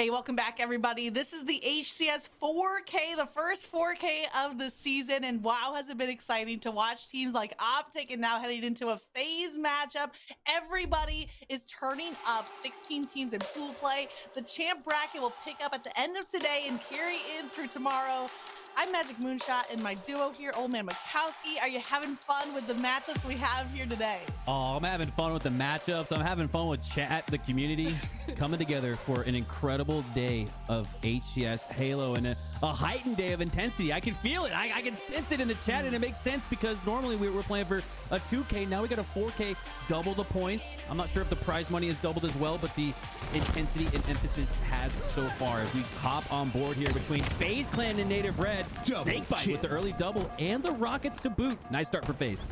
Hey, welcome back, everybody. This is the HCS 4K, the first 4K of the season, and wow, has it been exciting to watch teams like Optic and now heading into a FaZe matchup. Everybody is turning up, 16 teams in pool play. The champ bracket will pick up at the end of today and carry in through tomorrow. I'm Magic Moonshot and my duo here, Old Man Mikowski. Are you having fun with the matchups we have here today? Oh, I'm having fun with the matchups. I'm having fun with chat, the community coming together for an incredible day of HCS Halo and a heightened day of intensity. I can feel it. I can sense it in the chat, and it makes sense because normally we're playing for a 2K. Now we got a 4K, double the points. I'm not sure if the prize money is doubled as well, but the intensity and emphasis has so far as we hop on board here between FaZe Clan and Native Red. Snakebite with the early double and the Rockets to boot. Nice start for FaZe.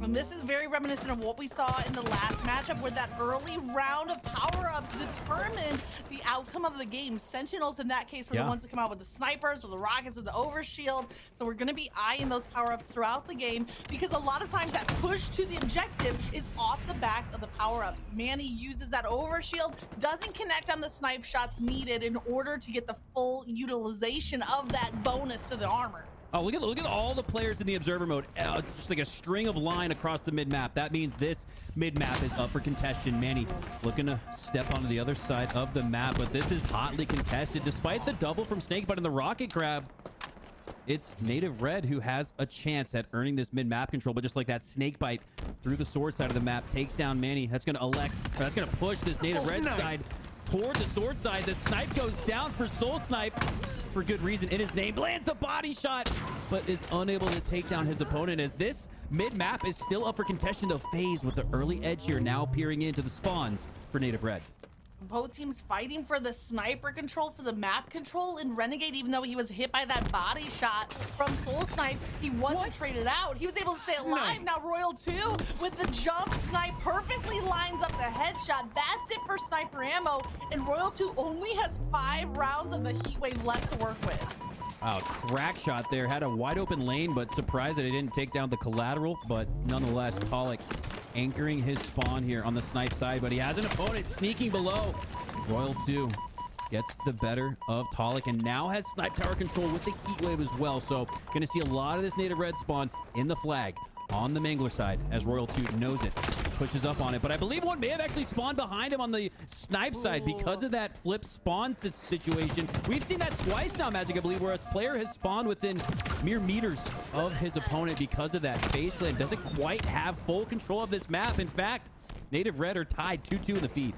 And this is very reminiscent of what we saw in the last matchup where that early round of power-ups determined the outcome of the game. Sentinels in that case were the ones that come out with the snipers, with the rockets, with the overshield. So we're going to be eyeing those power-ups throughout the game because a lot of times that push to the objective is off the backs of the power-ups. Manny uses that overshield, doesn't connect on the snipe shots needed in order to get the full utilization of that bonus to the armor. Oh, look at all the players in the observer mode. Just like a string of line across the mid-map. That means this mid-map is up for contention. Manny looking to step onto the other side of the map, but this is hotly contested. Despite the double from Snakebite and the rocket grab, it's Native Red who has a chance at earning this mid-map control. But just like that, Snakebite through the sword side of the map takes down Manny. That's going to push this Native Red side toward the sword side. The snipe goes down for Soul Snipe. For good reason in his name, lands the body shot, but is unable to take down his opponent as this mid-map is still up for contention, though. FaZe with the early edge here now peering into the spawns for Native Red. Both teams fighting for the sniper control, for the map control, and Renegade, even though he was hit by that body shot from Soul Snipe, he wasn't traded out. He was able to stay alive. Now Royal 2 with the jump snipe perfectly lines up the headshot. That's it for sniper ammo, and Royal 2 only has 5 rounds of the heat wave left to work with. Wow, crack shot there. Had a wide open lane, but surprised that he didn't take down the collateral. But nonetheless, Talik anchoring his spawn here on the snipe side, but he has an opponent sneaking below. Royal 2 gets the better of Talik and now has snipe tower control with the heat wave as well. So going to see a lot of this Native Red spawn in the flag on the Mangler side as Royal 2 knows it, pushes up on it. But I believe one may have actually spawned behind him on the snipe side because of that flip spawn situation. We've seen that twice now, Magic, I believe, where a player has spawned within mere meters of his opponent because of that. FaZe Clan doesn't quite have full control of this map. In fact, Native Red are tied 2-2 in the feed.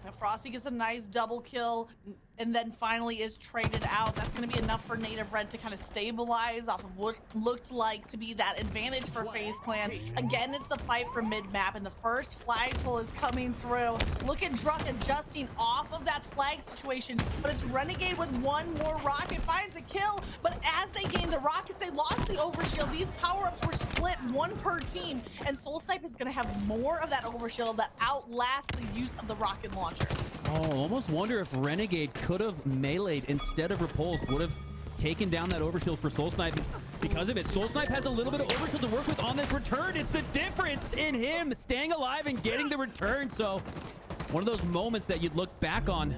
Now Frosty gets a nice double kill and then finally is traded out. That's going to be enough for Native Red to kind of stabilize off of what looked like to be that advantage for FaZe Clan. Again, it's the fight for mid-map, and the first flag pull is coming through. Look at Druck adjusting off of that flag situation, but it's Renegade with one more rocket, finds a kill, but as they gain the rockets, they lost the overshield. These power-ups were split, one per team, and Soul Snipe is going to have more of that overshield that outlasts the use of the rocket launcher. Oh, almost wonder if Renegade could have meleeed instead of repulsed, would have taken down that overshield for Soul Snipe. Because of it, Soul Snipe has a little bit of overshield to work with on this return. It's the difference in him staying alive and getting the return. So one of those moments that you'd look back on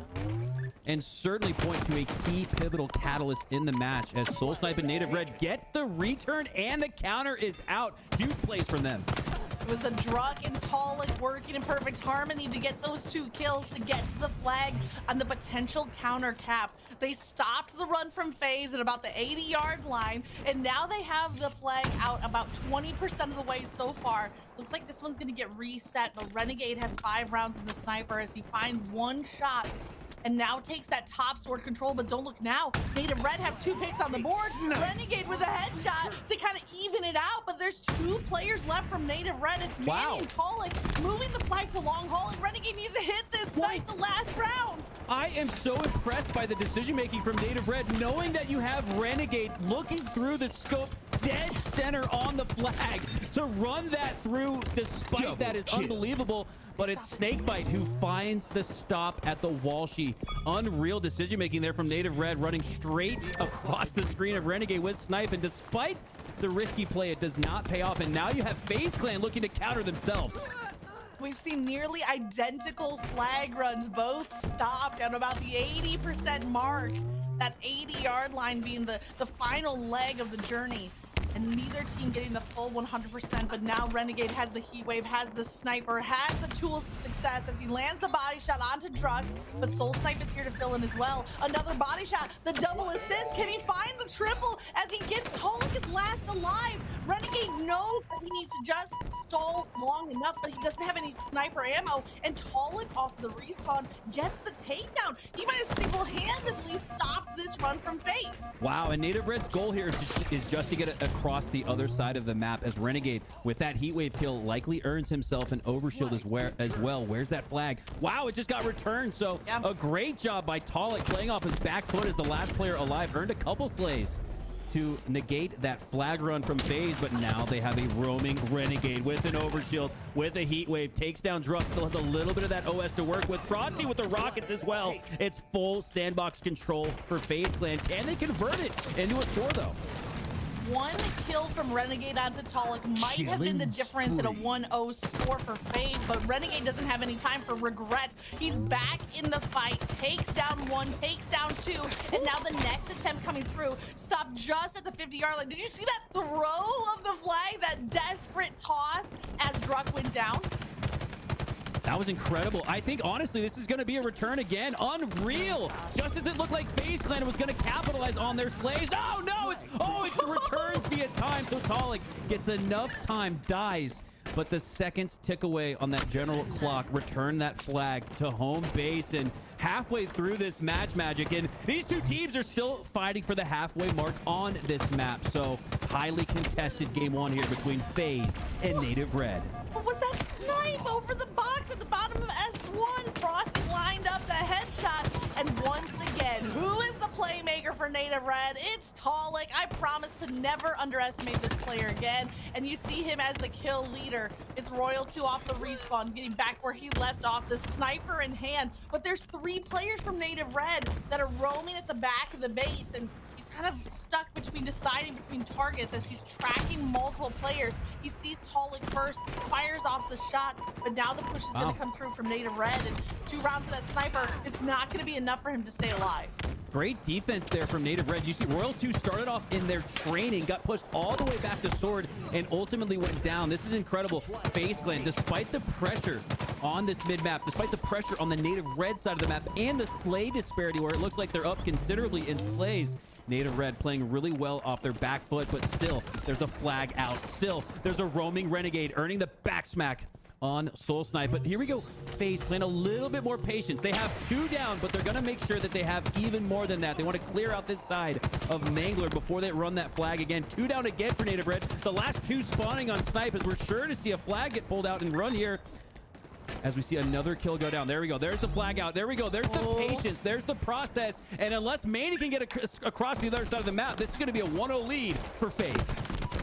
and certainly point to a key pivotal catalyst in the match as Soul Snipe and Native Red get the return and the counter is out. Huge plays from them. It was the Druck and Talik working in perfect harmony to get those 2 kills to get to the flag on the potential counter cap. They stopped the run from FaZe at about the 80-yard line, and now they have the flag out about 20% of the way so far. Looks like this one's going to get reset, but Renegade has 5 rounds in the sniper as he finds one shot and now takes that top sword control. But don't look now. Native Red have 2 picks on the board. Renegade with a headshot to kind of even it out, but there's 2 players left from Native Red. It's Manny and Talik moving the flag to long haul, and Renegade needs to hit this snipe the last round. I am so impressed by the decision-making from Native Red, knowing that you have Renegade looking through the scope dead center on the flag to run that through. Despite that is unbelievable. But it's Snakebite who finds the stop at the Walshy. Unreal decision-making there from Native Red, running straight across the screen of Renegade with Snipe. And despite the risky play, it does not pay off. And now you have FaZe Clan looking to counter themselves. We've seen nearly identical flag runs, both stopped at about the 80% mark. That 80-yard line being the final leg of the journey. And neither team getting the full 100%, but now Renegade has the heat wave, has the sniper, has the tools to success as he lands the body shot onto Druck, but Soul Snipe is here to fill in as well. Another body shot, the double assist. Can he find the triple as he gets Tolic is last alive? Renegade knows that he needs to just stall long enough, but he doesn't have any sniper ammo, and Tolic off the respawn gets the takedown. He might have single-handedly stopped this run from FaZe. Wow, and Native Red's goal here is just to get it across the other side of the map, as Renegade with that heat wave kill likely earns himself an overshield as well. Where's that flag? Wow, it just got returned. So a great job by Tolic playing off his back foot as the last player alive, earned a couple slays to negate that flag run from FaZe, but now they have a roaming Renegade with an overshield, with a heat wave, takes down Druck, still has a little bit of that OS to work with. Frosty with the rockets as well. It's full sandbox control for FaZe Clan. Can they convert it into a score though? One kill from Renegade onto Tolic might have been the difference in a 1-0 score for FaZe, but Renegade doesn't have any time for regret. He's back in the fight, takes down one, takes down two, and now the next attempt coming through stopped just at the 50-yard line. Did you see that throw of the flag, that desperate toss as Druck went down? That was incredible. I think, honestly, this is going to be a return again. Unreal. Just as it looked like FaZe Clan was going to capitalize on their slays. No, it returns via time. So Tolic gets enough time, dies. But the seconds tick away on that general clock. Return that flag to home base. And halfway through this match, Magic, and these two teams are still fighting for the halfway mark on this map. So highly contested game one here between FaZe and Native Red. What was that snipe over the box at the bottom of S1? Frosty lined up the headshot, and once again, who is the playmaker for Native Red? It's Tolic. I promise to never underestimate this player again, and you see him as the kill leader. It's Royal 2 off the respawn, getting back where he left off, the sniper in hand, but there's 3 players from Native Red that are roaming at the back of the base, and he's kind of stuck between deciding between targets as he's tracking multiple players. He sees Tolic first, fires off the shot, but now the push is going to come through from Native Red, and 2 rounds of that sniper, it's not going to be enough for him to stay alive. Great defense there from Native Red. You see Royal 2 started off in their training, got pushed all the way back to Sword, and ultimately went down. This is incredible. FaZe Clan, despite the pressure on this mid-map, despite the pressure on the Native Red side of the map, and the slay disparity where it looks like they're up considerably in slays, Native Red playing really well off their back foot, but still, there's a flag out. Still, there's a roaming Renegade earning the back smack on Soul Snipe. But here we go. FaZe playing a little bit more patience. They have 2 down, but they're going to make sure that they have even more than that. They want to clear out this side of Mangler before they run that flag again. 2 down again for Native Red. The last 2 spawning on Snipe, as we're sure to see a flag get pulled out and run here. As we see another kill go down. There we go. There's the flag out. There we go. There's the patience. There's the process. And unless Manny can get across the other side of the map, this is going to be a 1-0 lead for FaZe.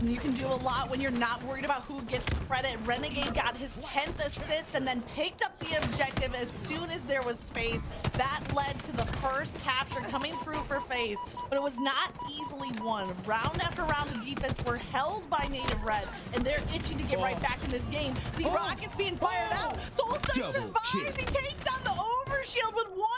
You can do a lot when you're not worried about who gets credit. Renegade got his 10th assist and then picked up the objective as soon as there was space. That led to the first capture coming through for FaZe, but it was not easily won. Round after round of defense were held by Native Red, and they're itching to get right back in this game. The rockets being fired out. Soul Snipe survives. He takes down the overshield with 1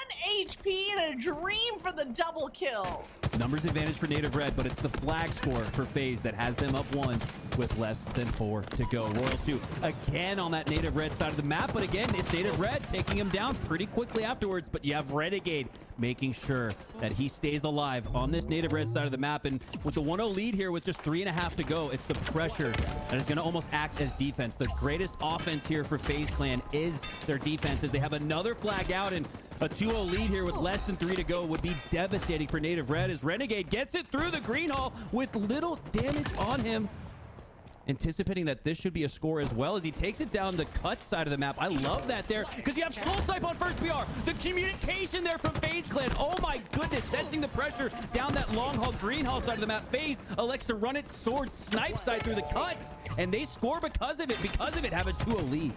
HP and a dream for the double kill. Numbers advantage for Native Red, but it's the flag score for FaZe that has them up 1 with less than 4 to go. Royal 2 again on that Native Red side of the map, but again, it's Native Red taking him down pretty quickly afterwards, but you have Renegade making sure that he stays alive on this Native Red side of the map. And with the 1-0 lead here with just 3.5 to go, it's the pressure that is going to almost act as defense. The greatest offense here for FaZe Clan is their defense, as they have another flag out, and a 2-0 lead here with less than 3 to go would be devastating for Native Red, as Renegade gets it through the green hall with little damage on him. Anticipating that this should be a score as well, as he takes it down the cut side of the map. I love that there, because you have Soul Snipe on first PR. The communication there from FaZe Clan. Oh my goodness, sensing the pressure down that long haul green hall side of the map. FaZe elects to run its Sword Snipe side through the cuts, and they score because of it. Have a 2-0 lead.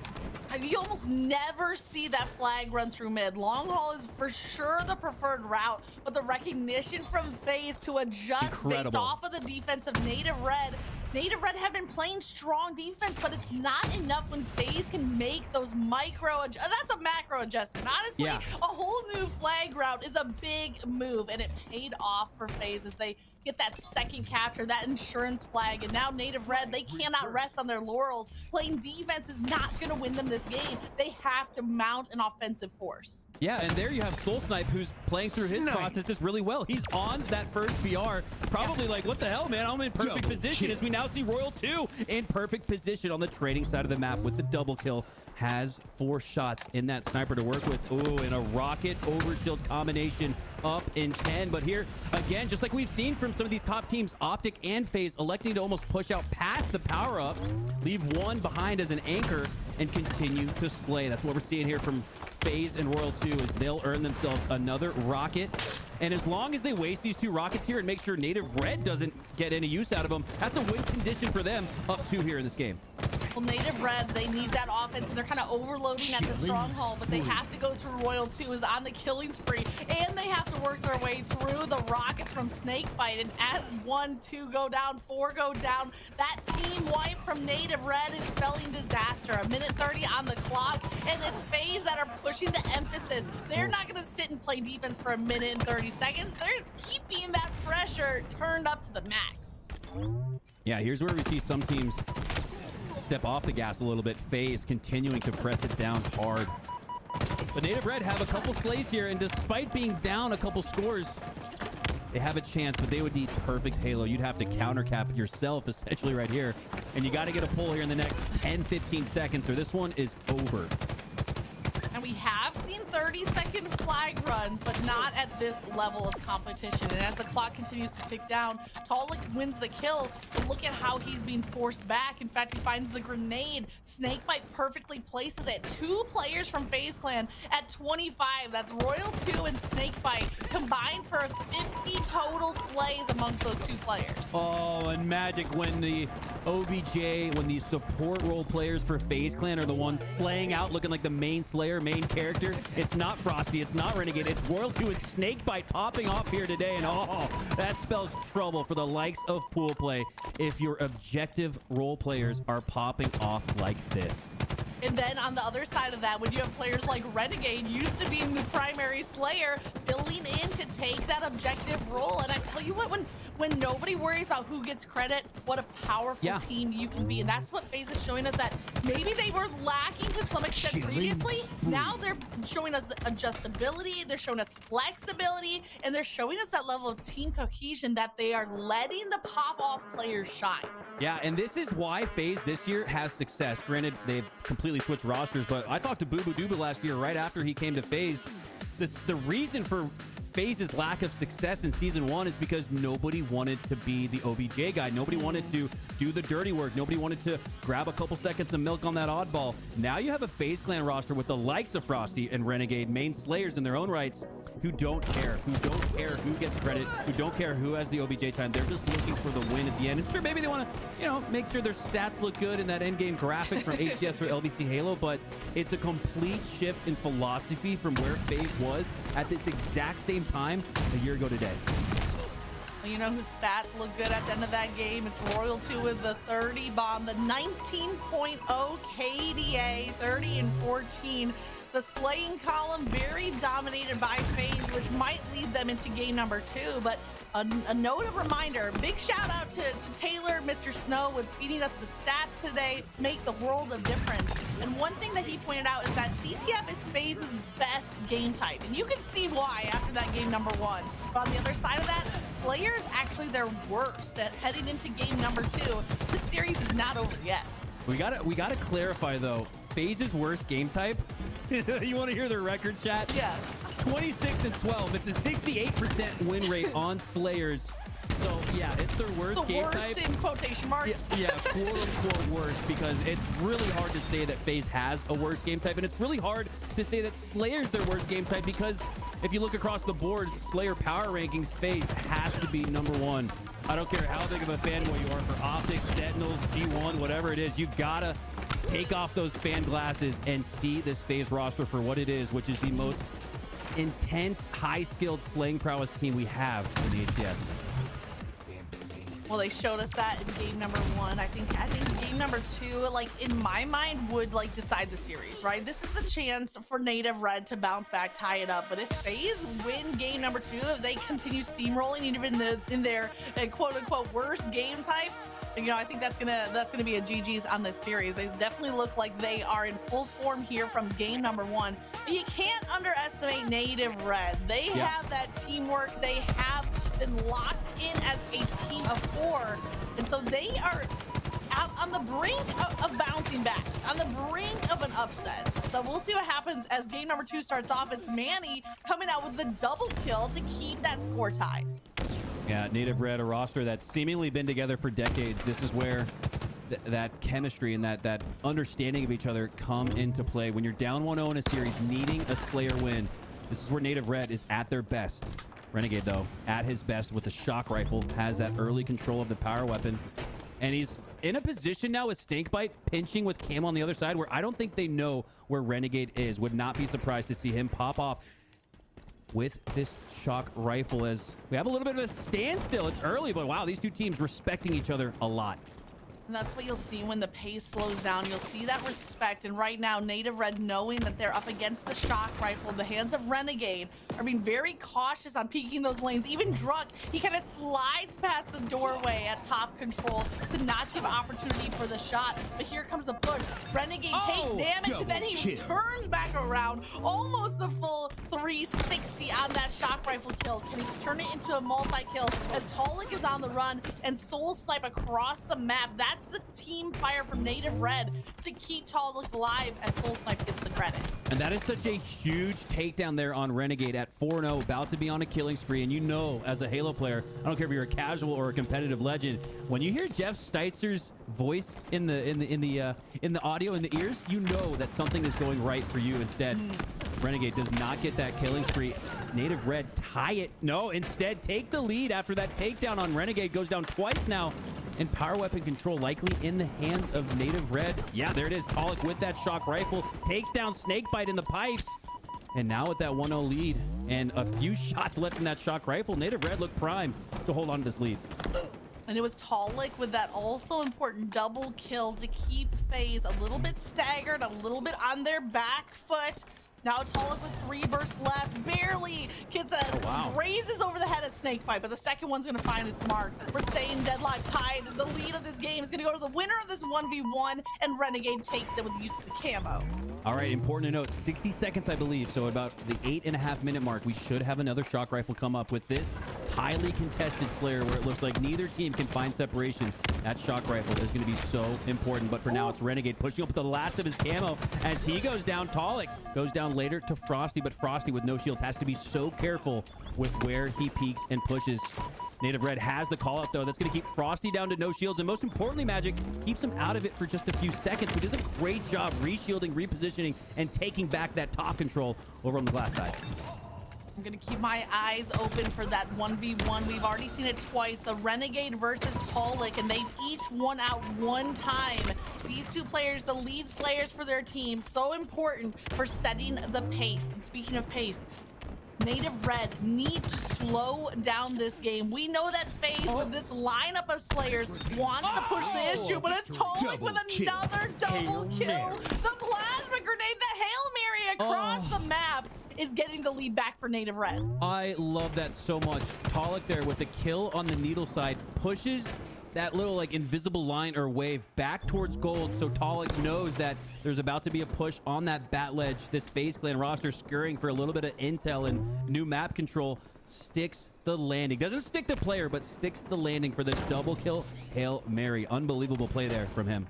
You almost never see that flag run through mid. Long haul is for sure the preferred route, but the recognition from FaZe to adjust based off of the defense of Native Red Native Red have been playing strong defense, but it's not enough when FaZe can make those that's a macro adjustment. Honestly, Yeah. A whole new flag route is a big move, and it paid off for FaZe as they get that second capture, that insurance flag, and now Native Red, they cannot rest on their laurels. Playing defense is not going to win them this game. They have to mount an offensive force. Yeah, and there you have Soul Snipe, who's playing through his processes really well. He's on that first BR, probably like, what the hell, man? I'm in perfect position as we now see Royal 2 in perfect position on the trading side of the map with the double kill. Has 4 shots in that sniper to work with. Ooh, and a rocket overshield combination up in 10. But here, again, just like we've seen from some of these top teams, Optic and FaZe electing to almost push out past the power-ups, leave one behind as an anchor, and continue to slay. That's what we're seeing here from FaZe and Royal 2 is they'll earn themselves another rocket. And as long as they waste these 2 rockets here and make sure Native Red doesn't get any use out of them, that's a win condition for them up 2 here in this game. Well, Native Red, they need that offense. They're kind of overloading at the stronghold, but they have to go through Royal 2 is on the killing spree, and they have to work their way through the rockets from Snakebite. And as 1, 2 go down, 4 go down, that team wipe from Native Red is spelling disaster. 1:30 on the clock, and it's FaZe that are pushing the emphasis. They're not going to sit and play defense for 1:30. They're keeping that pressure turned up to the max. Yeah, here's where we see some teams step off the gas a little bit. FaZe continuing to press it down hard. But Native Red have a couple slays here, and despite being down a couple scores, they have a chance, but they would need perfect Halo. You'd have to counter cap yourself essentially right here, and you got to get a pull here in the next 10-15 seconds or this one is over. And we have seen 30-second flag runs, but not at this level of competition. And as the clock continues to tick down, Talik wins the kill. But look at how he's being forced back. In fact, he finds the grenade. Snakebite perfectly places it. 2 players from FaZe Clan at 25. That's Royal 2 and Snakebite combined for 50 total slays amongst those 2 players. Oh, and magic when the OBJ, when the support role players for FaZe Clan are the ones slaying out, looking like the main slayer, main character. It's not Frosty, it's not Renegade, it's Royal 2 and Snakebite topping off here today, and oh, that spells trouble for the likes of pool play if your objective role players are popping off like this. And then on the other side of that, when you have players like Renegade, used to being the primary slayer, filling in to take that objective role. And I tell you what, when nobody worries about who gets credit, what a powerful team you can be. And that's what FaZe is showing us, that maybe they were lacking to some extent previously. Now they're showing us the adjustability, they're showing us flexibility, and they're showing us that level of team cohesion that they are letting the pop-off players shine. Yeah, and this is why FaZe this year has success. Granted, they've completely switched rosters, but I talked to Boo Boo Dooba last year right after he came to FaZe. The reason for FaZe's lack of success in Season 1 is because nobody wanted to be the OBJ guy. Nobody wanted to do the dirty work. Nobody wanted to grab a couple seconds of milk on that oddball. Now you have a FaZe Clan roster with the likes of Frosty and Renegade, main slayers in their own rights, who don't care who gets credit, who don't care who has the OBJ time. They're just looking for the win at the end. And sure, maybe they want to, make sure their stats look good in that endgame graphic from HCS or LVT Halo, but it's a complete shift in philosophy from where FaZe was at this exact same time a year ago today. Well, you know whose stats look good at the end of that game? It's Royal 2 with the 30 bomb, the 19.0 KDA, 30 and 14. The slaying column very dominated by FaZe, which might lead them into game number 2. But a note of reminder, big shout out to Taylor, Mr. Snow, with feeding us the stats today. Makes a world of difference. And one thing that he pointed out is that CTF is FaZe's best game type. And you can see why after that game number 1. But on the other side of that, Slayer is actually their worst at heading into game number 2. This series is not over yet. We gotta clarify though, FaZe's worst game type. You want to hear their record, chat? Yeah. 26 and 12. It's a 68% win rate on Slayers. So yeah, it's their worst game type. The worst in quotation marks. Yeah, quote unquote worst, because it's really hard to say that FaZe has a worst game type, and it's really hard to say that Slayer's their worst game type, because if you look across the board, Slayer power rankings, FaZe has to be #1. I don't care how big of a fanboy you are for Optics, Sentinels, G1, whatever it is, you gotta take off those fan glasses and see this FaZe roster for what it is, which is the most intense, high-skilled slaying prowess team we have in the HCS. Well, they showed us that in game number 1. I think game number 2, like in my mind, would like decide the series, right? This is the chance for Native Red to bounce back, tie it up. But if FaZe win game number 2, if they continue steamrolling even in their quote unquote worst game type, you know, I think that's gonna be a GG's on this series. They definitely look like they are in full form here from game number 1. But you can't underestimate Native Red. They have that teamwork. They have been locked in as a team of 4, and so they are out on the brink of bouncing back, on the brink of an upset. So we'll see what happens as game number 2 starts off. It's Manny coming out with the double kill to keep that score tied. Yeah, Native Red, a roster that's seemingly been together for decades. This is where that chemistry and that understanding of each other come into play. When you're down 1-0 in a series, needing a Slayer win, this is where Native Red is at their best. Renegade, though, at his best with the shock rifle, has that early control of the power weapon. And he's in a position now with Snakebite pinching with Cam on the other side where I don't think they know where Renegade is. Would not be surprised to see him pop off with this shock rifle as we have a little bit of a standstill. It's early, but wow, these two teams respecting each other a lot. And that's what you'll see when the pace slows down. You'll see that respect. And right now, Native Red, knowing that they're up against the shock rifle, the hands of Renegade are being very cautious on peeking those lanes. Even Druk, he kind of slides past the doorway at top control to not give opportunity for the shot. But here comes the push. Renegade takes damage, and then he turns back around, almost the full 360 on that shock rifle kill. Can he turn it into a multi-kill as Tolic is on the run and Soul Snipe across the map? That's the team fire from Native Red to keep Tolic alive as Soul Snipe gets the credit. And that is such a huge takedown there on Renegade at 4-0, about to be on a killing spree. And you know, as a Halo player, I don't care if you're a casual or a competitive legend, when you hear Jeff Steitzer's voice in the audio in the ears, you know that something is going right for you. Instead, Renegade does not get that killing spree. Native Red tie it. No, instead take the lead after that takedown on Renegade. Goes down twice now. And power weapon control likely in the hands of Native Red. Yeah, there it is. Tolic with that shock rifle takes down Snakebite in the pipes. And now with that 1-0 lead and a few shots left in that shock rifle, Native Red look primed to hold on to this lead. And it was Tolic with that also important double kill to keep FaZe a little bit staggered, a little bit on their back foot. Now Tolic with 3 bursts left, barely gets grazes over the head of Snakebite, but the second one's gonna find its mark. We're staying deadlock tied. The lead of this game is gonna go to the winner of this 1v1, and Renegade takes it with the use of the camo. All right, important to note, 60 seconds, I believe, so about the 8.5-minute mark, we should have another shock rifle come up with this highly contested Slayer where it looks like neither team can find separation. That shock rifle is going to be so important, but for now, it's Renegade pushing up with the last of his camo as he goes down. Tolic goes down later to Frosty, but Frosty with no shields has to be so careful with where he peeks and pushes. Native Red has the call out, though. That's going to keep Frosty down to no shields. And most importantly, Magic keeps him out of it for just a few seconds, but does a great job reshielding, repositioning, and taking back that top control over on the glass side. I'm going to keep my eyes open for that 1v1. We've already seen it twice. The Renegade versus Tolic, and they've each won out one time. These two players, the lead slayers for their team, so important for setting the pace. And speaking of pace, Native Red need to slow down this game. We know that FaZe with this lineup of slayers wants to push the issue, but it's Tolic with another double kill. The plasma grenade, the Hail Mary across the map is getting the lead back for Native Red. I love that so much. Tolic there with the kill on the needle side pushes that little like invisible line or wave back towards gold, so Tolic knows that there's about to be a push on that bat ledge. This FaZe Clan roster scurrying for a little bit of intel and new map control. Sticks the landing. Doesn't stick the player, but sticks the landing for this double kill Hail Mary. Unbelievable play there from him.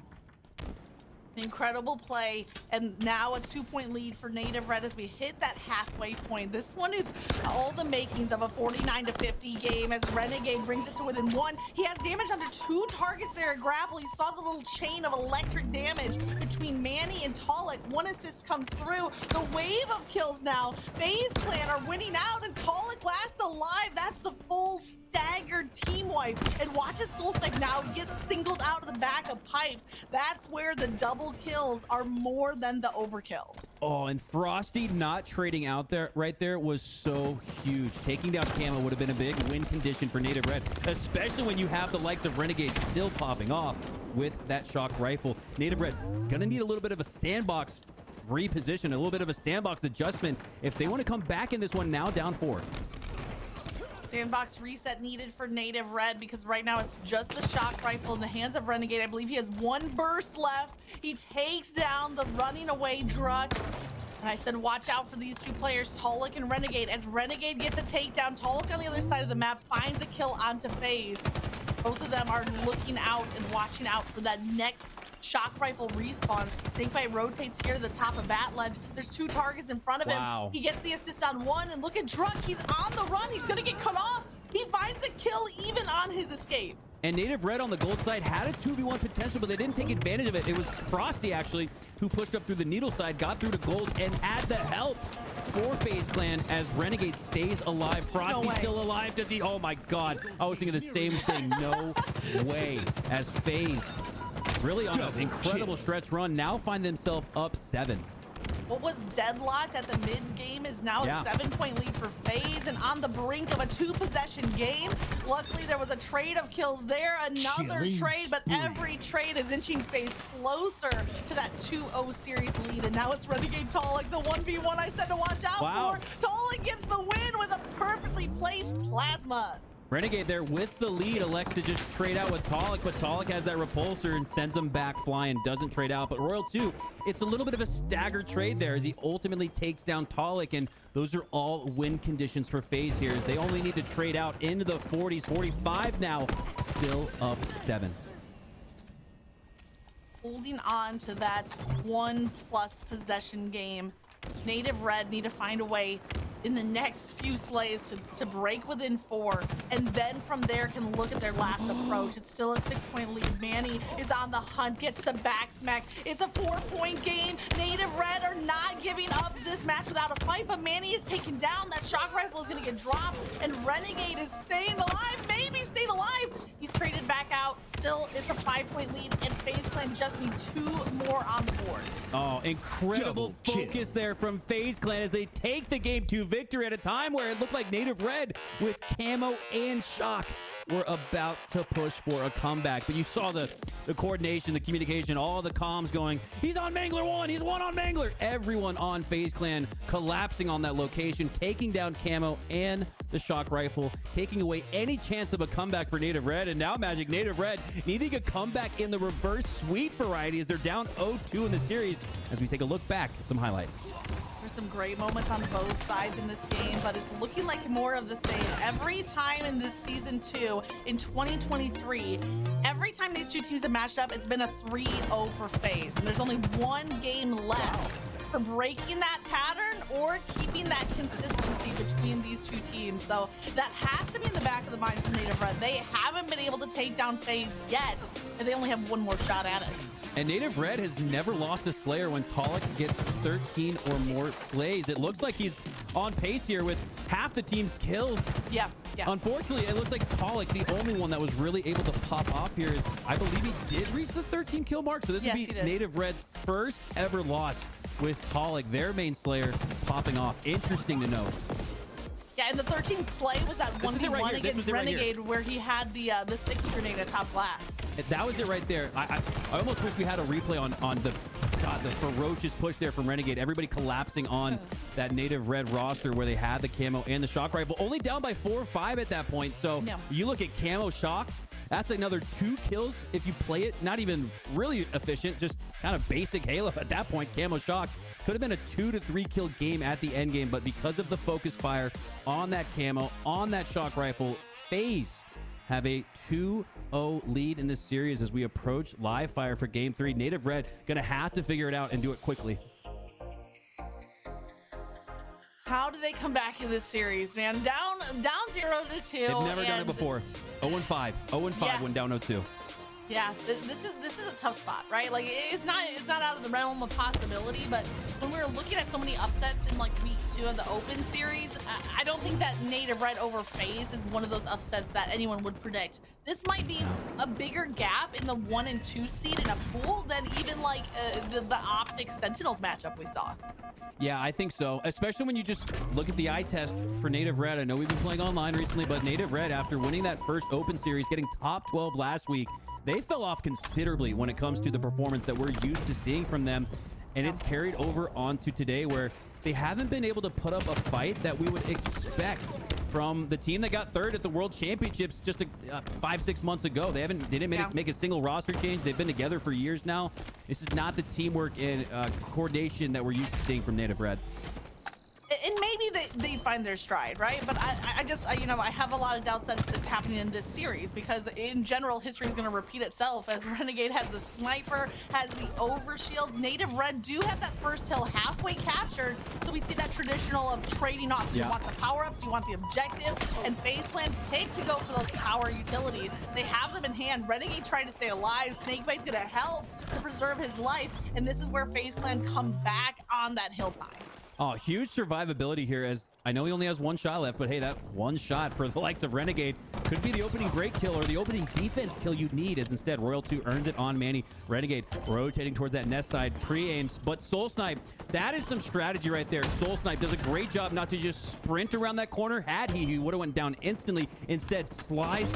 Incredible play, and now a 2-point lead for Native Red as we hit that halfway point. This one is all the makings of a 49-50 game as Renegade brings it to within 1. He has damage onto 2 targets there at grapple. You saw the little chain of electric damage between Manny and Tolic. 1 assist comes through. The wave of kills now. FaZe Clan are winning out, and Tolic last alive. That's the full staggered team-wise. sight. And watch as Soul Snipe now gets singled out of the back of pipes. That's where the double kills are more than the overkill. Oh, and Frosty not trading out there right there was so huge. Taking down Camo would have been a big win condition for Native Red, especially when you have the likes of Renegade still popping off with that shock rifle. Native Red gonna need a little bit of a sandbox reposition, a little bit of a sandbox adjustment if they want to come back in this one now down 4. Sandbox reset needed for Native Red because right now it's just the shock rifle in the hands of Renegade. I believe he has 1 burst left. He takes down the running away Druk. And I said watch out for these 2 players, Talik and Renegade. As Renegade gets a takedown, Talik on the other side of the map finds a kill onto FaZe. Both of them are looking out and watching out for that next shock rifle respawn. Snakebite rotates here to the top of Bat Ledge. There's 2 targets in front of him. He gets the assist on 1, and look at Druk. He's on the run. He's gonna get cut off. He finds a kill even on his escape. And Native Red on the gold side had a 2v1 potential, but they didn't take advantage of it. It was Frosty, actually, who pushed up through the needle side, got through to gold, and had the help for FaZe Clan as Renegade stays alive. Frosty's still alive. Does he? Oh, my God. I was thinking the same thing. No way. As FaZe, really on an incredible stretch run, now find themselves up 7. What was deadlocked at the mid game is now a 7-point lead for FaZe, and on the brink of a 2-possession game. Luckily, there was a trade of kills there, another trade, but every trade is inching FaZe closer to that 2-0 series lead. And now it's Renegade Talik, the 1v1 I said to watch out for. Talik gets the win with a perfectly placed plasma. Renegade there with the lead elects to just trade out with Talik, but Talik has that repulsor and sends him back flying, doesn't trade out. But Royal 2, it's a little bit of a staggered trade there as he ultimately takes down Talik, and those are all win conditions for FaZe here as they only need to trade out into the 40s. 45 now, still up 7. Holding on to that 1+ possession game. Native Red need to find a way in the next few slays to break within 4, and then from there can look at their last approach. It's still a 6-point lead. Manny is on the hunt, gets the back smack. It's a 4-point game. Native Red are not giving up this match without a fight, but Manny is taken down. That shock rifle is gonna get dropped, and Renegade is staying alive, maybe staying alive. He's traded back out. Still, it's a 5-point lead, and FaZe Clan just need 2 more on the board. Oh, incredible focus there from FaZe Clan as they take the game to victory at a time where it looked like Native Red with Camo and Shock were about to push for a comeback. But you saw the coordination, the communication, all the comms going, he's on Mangler 1, he's 1 on Mangler. Everyone on FaZe Clan collapsing on that location, taking down Camo and the shock rifle, taking away any chance of a comeback for Native Red. And now Magic, Native Red needing a comeback in the reverse sweep variety as they're down 0-2 in the series as we take a look back at some highlights. There's some great moments on both sides in this game, but it's looking like more of the same. Every time in this season 2, in 2023, every time these 2 teams have matched up, it's been a 3-0 for FaZe. And there's only 1 game left for breaking that pattern or keeping that consistency between these 2 teams. So that has to be in the back of the mind for Native Red. They haven't been able to take down FaZe yet, and they only have 1 more shot at it. And Native Red has never lost a Slayer when Talik gets 13 or more slays. It looks like he's on pace here with half the team's kills. Yeah. Unfortunately, it looks like Talik, the only one that was really able to pop off here, is I believe he did reach the 13 kill mark. So this would be Native Red's first ever loss with Talik, their main Slayer, popping off. Interesting to know. Yeah, and the 13th slay was that 1v1 against Renegade where he had the sticky grenade at top glass. That was it right there. I almost wish we had a replay on the ferocious push there from Renegade. Everybody collapsing on that Native Red roster where they had the camo and the shock rifle. Only down by 4 or 5 at that point. So you look at camo shock, that's another 2 kills if you play it. Not even really efficient, just kind of basic Halo at that point. Camo shock could have been a 2 to 3 kill game at the end game, but because of the focus fire on that camo, on that shock rifle, FaZe have a 2-0 lead in this series as we approach live fire for game 3. Native Red gonna have to figure it out and do it quickly. How do they come back in this series, man? Down 0-2. They've never done it before. 0-5. 0-5 when down 0-2. Yeah, this is a tough spot, right? Like it's not out of the realm of possibility, but when we were looking at so many upsets in like week 2 of the Open series, I don't think think that Native Red over FaZe is one of those upsets that anyone would predict. This might be a bigger gap in the 1 and 2 seed in a pool than even like the Optic Sentinels matchup we saw. Yeah, I think so. Especially when you just look at the eye test for Native Red. I know we've been playing online recently, but Native Red, after winning that first Open Series, getting top 12 last week, they fell off considerably when it comes to the performance that we're used to seeing from them. And it's carried over onto today, where they haven't been able to put up a fight that we would expect from the team that got third at the World Championships just 5-6 months ago. They didn't make a single roster change. They've been together for years now. This is not the teamwork and coordination that we're used to seeing from Native Red. And maybe they find their stride, right? But I just, you know, I have a lot of doubts that it's happening in this series, because in general, history is going to repeat itself, as Renegade has the sniper, has the overshield. Native Red do have that first hill halfway captured, so we see that traditional of trading off. You want the power-ups, you want the objective, and FaZe Clan pick to go for those power utilities. They have them in hand. Renegade trying to stay alive. Snakebite's going to help to preserve his life, and this is where FaZe Clan come back on that hill time. Oh, huge survivability here, as I know he only has one shot left, but hey, that one shot for the likes of Renegade could be the opening break kill or the opening defense kill you need, as instead Royal 2 earns it on Manny. Renegade rotating towards that nest side, pre-aims, but Soul Snipe, that is some strategy right there. Soul Snipe does a great job not to just sprint around that corner. Had he would have went down instantly. Instead, slides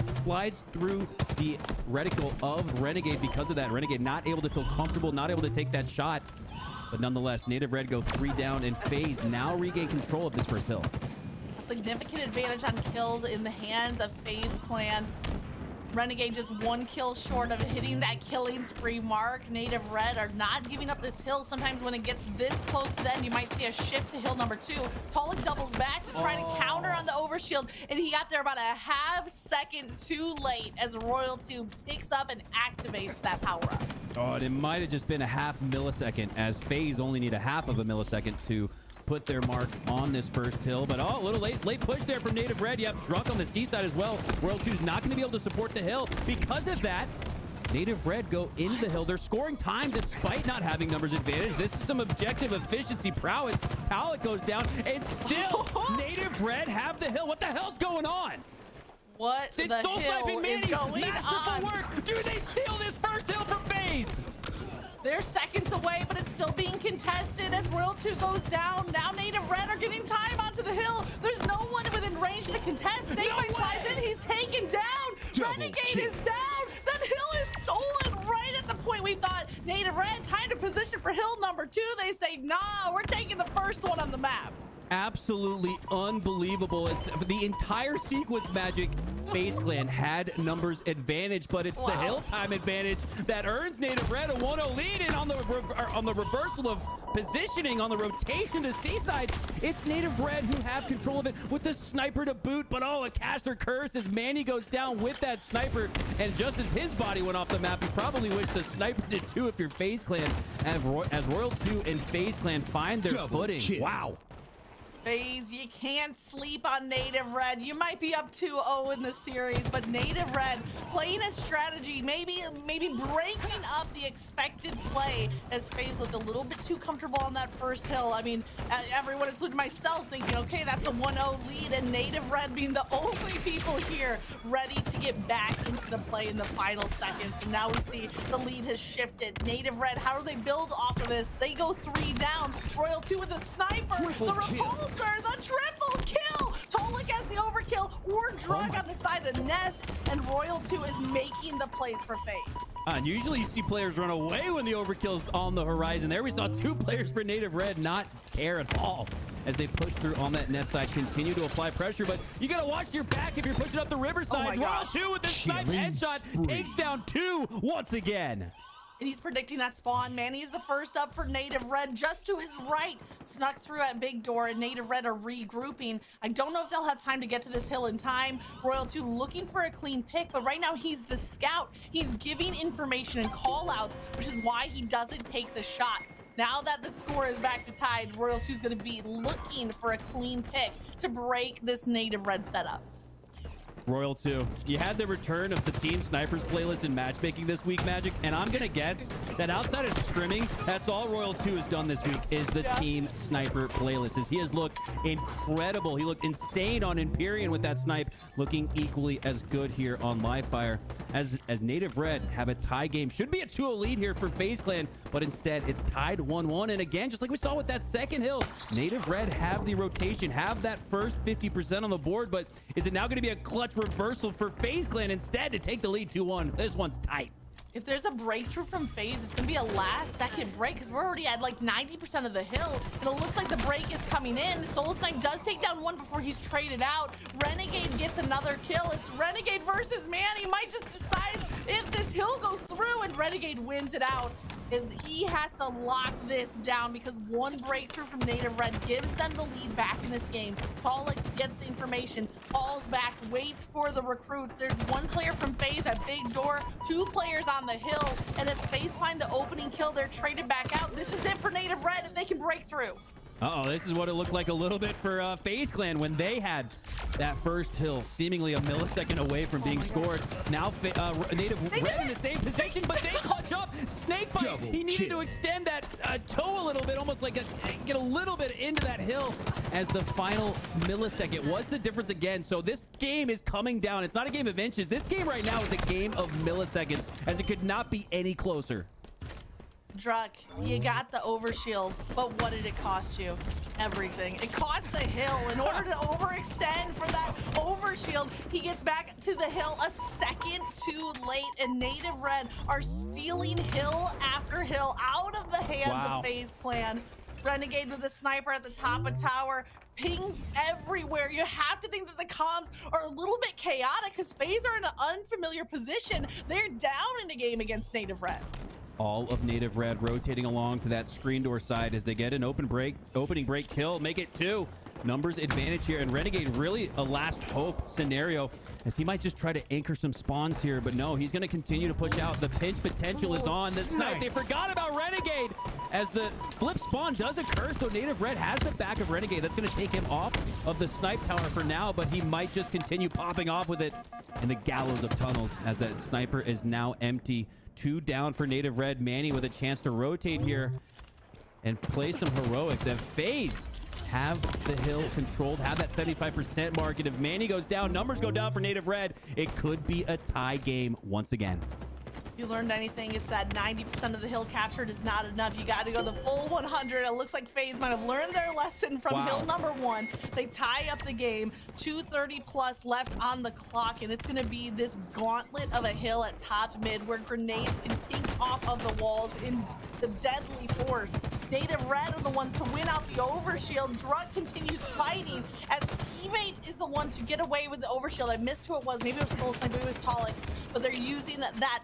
through the reticle of Renegade. Because of that, Renegade not able to feel comfortable, not able to take that shot. But nonetheless, Native Red go 3 down, and FaZe now regain control of this first hill. Significant advantage on kills in the hands of FaZe Clan. Renegade just 1 kill short of hitting that killing spree mark. Native Red are not giving up this hill. Sometimes when it gets this close, then you might see a shift to hill number 2. Talik doubles back to try to counter on the overshield, and he got there about a half second too late as Royal 2 picks up and activates that power-up. Oh, and it might have just been a half millisecond, as FaZe only need a half of a millisecond to put their mark on this first hill. But oh, a little late push there from Native Red. You have Drunk on the seaside as well. Royal 2's not going to be able to support the hill. Because of that, Native Red go into the hill. They're scoring time despite not having numbers advantage. This is some objective efficiency prowess. Talik goes down, and still Native Red have the hill. What the hell's going on? What the hell is going on? Work. Do they steal this first hill from FaZe? They're seconds away, but it's still being contested as Royal 2 goes down. Now Native Red are getting time onto the hill. There's no one within range to contest. Snakebite slides in, he's taken down. Renegade is down. That hill is stolen right at the point we thought Native Red time to position for hill number 2. They say, nah, we're taking the first one on the map. Absolutely unbelievable. As the entire sequence, Magic, FaZe Clan had numbers advantage, but it's the hill time advantage that earns Native Red a 1-0 lead. And on the reversal of positioning, on the rotation to seaside, it's Native Red who have control of it with the sniper to boot. But oh, a caster curse as Manny goes down with that sniper, and just as his body went off the map, you probably wish the sniper did too if you're FaZe Clan, as Royal 2 and FaZe Clan find their footing. Wow. FaZe, you can't sleep on Native Red. You might be up 2-0 in the series, but Native Red playing a strategy, maybe breaking up the expected play, as FaZe looked a little bit too comfortable on that first hill. I mean, everyone, including myself, thinking, okay, that's a 1-0 lead, and Native Red being the only people here ready to get back into the play in the final seconds. So now we see the lead has shifted. Native Red, how do they build off of this? They go 3 down. Royal 2 with the sniper, the repulse. The triple kill! Talik has the overkill. Or Drunk on the side of the nest, and Royal 2 is making the plays for FaZe. And usually you see players run away when the overkill's on the horizon. There we saw 2 players for Native Red not care at all as they push through on that nest side, continue to apply pressure, but you gotta watch your back if you're pushing up the riverside. Royal 2 with this snipe headshot takes down 2 once again. And he's predicting that spawn. Manny is the first up for Native Red, just to his right. Snuck through at Big Door, and Native Red are regrouping. I don't know if they'll have time to get to this hill in time. Royal 2 looking for a clean pick, but right now he's the scout. He's giving information and call-outs, which is why he doesn't take the shot. Now that the score is back to tied, Royal 2 is going to be looking for a clean pick to break this Native Red setup. Royal 2, you had the return of the Team Snipers playlist in matchmaking this week, Magic, and I'm gonna guess that outside of scrimming, that's all Royal 2 has done this week is the Team Sniper playlist. As he has looked incredible. He looked insane on Empyrean with that snipe, looking equally as good here on Livefire. As Native Red have a tie game. Should be a 2-0 lead here for FaZe Clan, but instead it's tied 1-1. And again, just like we saw with that second hill, Native Red have the rotation, have that first 50% on the board, but is it now going to be a clutch reversal for FaZe Clan instead to take the lead 2-1? This one's tight. If there's a breakthrough from FaZe, it's going to be a last-second break because we're already at like 90% of the hill. And it looks like the break is coming in. Soul Snipe does take down one before he's traded out. Renegade gets another kill. It's Renegade versus Manny. Might just decide if this hill goes through, and Renegade wins it out. And he has to lock this down because one breakthrough from Native Red gives them the lead back in this game. Pollock gets the information, falls back, waits for the recruits. There's one player from FaZe at big door, two players on the hill, and as FaZe find the opening kill, they're traded back out. This is it for Native Red if they can break through. Uh-oh, this is what it looked like a little bit for FaZe Clan when they had that first hill seemingly a millisecond away from being scored. Now Native Red in the same position, but they clutch up. Snakebite, he needed to extend that toe a little bit, almost like get a little bit into that hill as the final millisecond was the difference again. So this game is coming down. It's not a game of inches. This game right now is a game of milliseconds, as it could not be any closer. Druck, you got the overshield, but what did it cost you? Everything. It cost the hill. In order to overextend for that overshield, he gets back to the hill a second too late, and Native Red are stealing hill after hill out of the hands of FaZe Clan. Renegade with a sniper at the top of tower, pings everywhere. You have to think that the comms are a little bit chaotic because FaZe are in an unfamiliar position. They're down in a game against Native Red. All of Native Red rotating along to that screen door side as they get an opening break kill, make it 2. Numbers advantage here, and Renegade really a last hope scenario as he might just try to anchor some spawns here, but no, he's going to continue to push out. The pinch potential is on. The snipe, they forgot about Renegade as the flip spawn does occur, so Native Red has the back of Renegade. That's going to take him off of the snipe tower for now, but he might just continue popping off with it in the gallows of tunnels as that sniper is now empty. 2 down for Native Red. Manny with a chance to rotate here and play some heroics. And FaZe have the hill controlled, have that 75% mark. And if Manny goes down, numbers go down for Native Red, it could be a tie game once again. You learned anything, it's that 90% of the hill captured is not enough. You got to go the full 100. It looks like FaZe might have learned their lesson from hill number 1. They tie up the game. 2:30 plus left on the clock, and it's going to be this gauntlet of a hill at top mid where grenades can tink off of the walls in the deadly force. Native Red are the ones to win out the overshield. Druck continues fighting as teammate is the one to get away with the overshield. I missed who it was. Maybe it was Soul Snipe, maybe it was Talik, but they're using that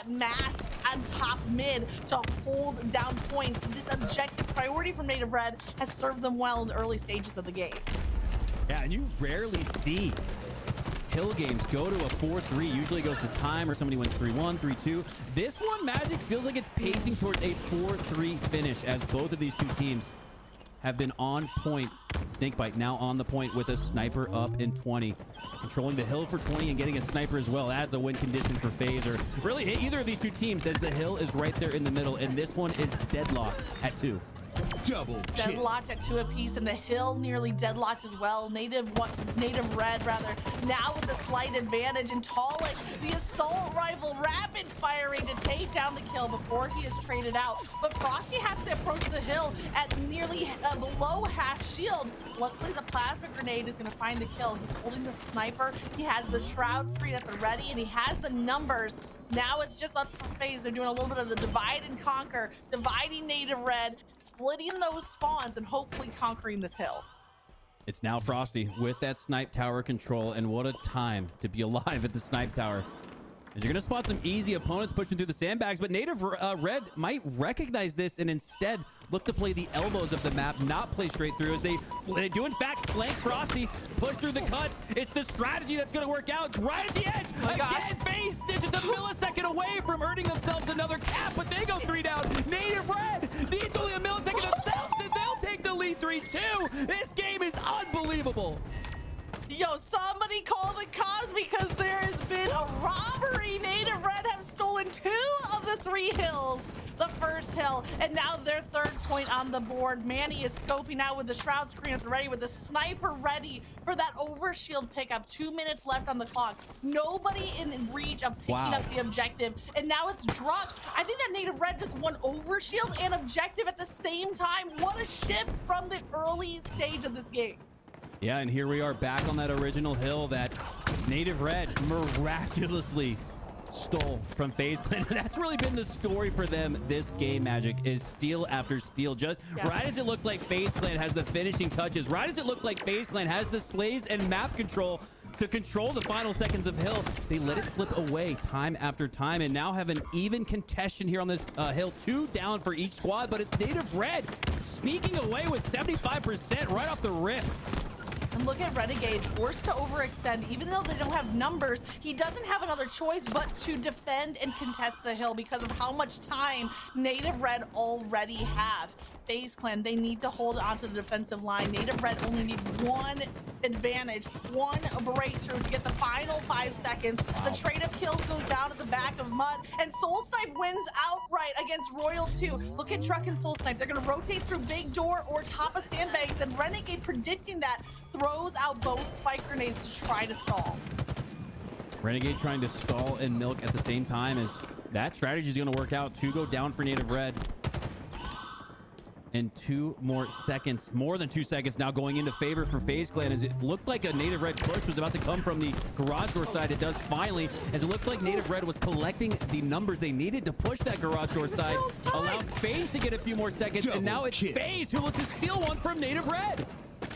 mass on top mid to hold down points. This objective priority from Native Red has served them well in the early stages of the game. Yeah, and you rarely see hill games go to a 4-3. Usually goes to time or somebody wins 3-1, 3-2. This one, Magic feels like it's pacing towards a 4-3 finish as both of these two teams have been on point. Snakebite now on the point with a sniper up in 20. Controlling the hill for 20 and getting a sniper as well adds a win condition for FaZe, or really either of these two teams, as the hill is right there in the middle, and this one is deadlocked at 2. Double deadlocked at 2 apiece, and the hill nearly deadlocked as well. Native Red rather now with a slight advantage, and Talik, the assault rifle, rapid firing to take down the kill before he is traded out. But Frosty has to approach the hill at nearly below half shield. Luckily, the plasma grenade is going to find the kill. He's holding the sniper. He has the shroud screen at the ready, and he has the numbers. Now it's just up for FaZe. They're doing a little bit of the divide and conquer, dividing Native Red, splitting those spawns, and hopefully conquering this hill. It's now Frosty with that snipe tower control, and what a time to be alive at the snipe tower. As you're going to spot some easy opponents pushing through the sandbags, but Native Red might recognize this and instead look to play the elbows of the map, not play straight through, as they do in fact flank Frosty, push through the cuts. It's the strategy that's going to work out right at the edge. Again, FaZe just a millisecond away from earning themselves another cap, but they go 3 down. Native Red needs only a millisecond themselves, and they'll take the lead 3-2. This game is unbelievable. Yo, somebody call the cops because there has been a robbery. Native Red have stolen 2 of the 3 hills. The first hill, and now their 3rd point on the board. Manny is scoping out with the Shroud screen at the ready, with the sniper ready for that overshield pickup. 2 minutes left on the clock. Nobody in reach of picking up the objective, and now it's Druck. I think that Native Red just won overshield and objective at the same time. What a shift from the early stage of this game. Yeah, and here we are back on that original hill that Native Red miraculously stole from FaZe Clan. That's really been the story for them this game, Magic, is steal after steal. Just right as it looks like FaZe Clan has the finishing touches, right as it looks like FaZe Clan has the slays and map control to control the final seconds of hill, they let it slip away time after time, and now have an even contention here on this hill. 2 down for each squad, but it's Native Red sneaking away with 75% right off the rip. And look at Renegade, forced to overextend. Even though they don't have numbers, he doesn't have another choice but to defend and contest the hill because of how much time Native Red already have. FaZe Clan, they need to hold onto the defensive line. Native Red only need 1 advantage, 1 breakthrough to get the final 5 seconds. The trade of kills goes down at the back of Mud, and Soul Snipe wins outright against Royal 2. Look at Druck and Soul Snipe. They're going to rotate through Big Door or top of sandbags, and Renegade, predicting that, throws out both spike grenades to try to stall. Renegade trying to stall and milk at the same time, as that strategy is going to work out. 2 go down for Native Red. And 2 more seconds, more than 2 seconds now going into favor for FaZe Clan, as it looked like a Native Red push was about to come from the garage door side. It does finally, as it looks like Native Red was collecting the numbers they needed to push that garage door side, allowed FaZe to get a few more seconds, and now it's FaZe who looks to steal one from Native Red.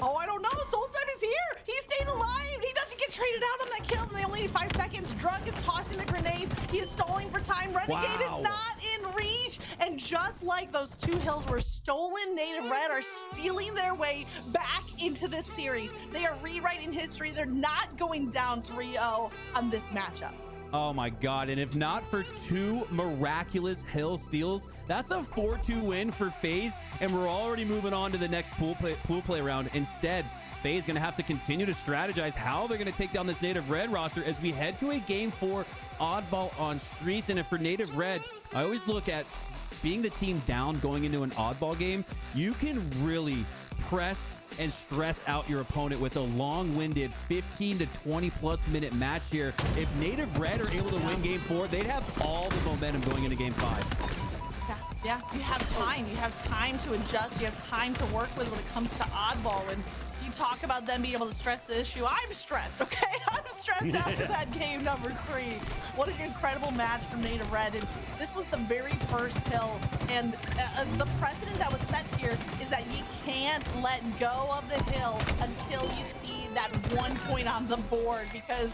Oh, I don't know. Soul Snipe is here. He stayed alive. He doesn't get traded out on that kill. And they only need 5 seconds. Druck is tossing the grenades. He is stalling for time. Renegade is not in reach. And just like those 2 hills were stolen, Native Red are stealing their way back into this series. They are rewriting history. They're not going down 3-0 on this matchup. Oh my God, and if not for 2 miraculous hill steals, that's a 4-2 win for FaZe, and we're already moving on to the next pool play round. Instead, FaZe going to have to continue to strategize how they're going to take down this Native Red roster as we head to a game 4 oddball on streets. And if for Native Red, I always look at being the team down going into an oddball game, you can really press and stress out your opponent with a long-winded 15 to 20 plus minute match here. If Native Red are able to win game 4, they'd have all the momentum going into game 5. Yeah, you have time. You have time to adjust. You have time to work with when it comes to oddball. And you talk about them being able to stress the issue. I'm stressed, okay? I'm stressed after that game number 3. What an incredible match from Native Red. And this was the very first hill. And the precedent that was set here is that you can't let go of the hill until you see that 1 point on the board, because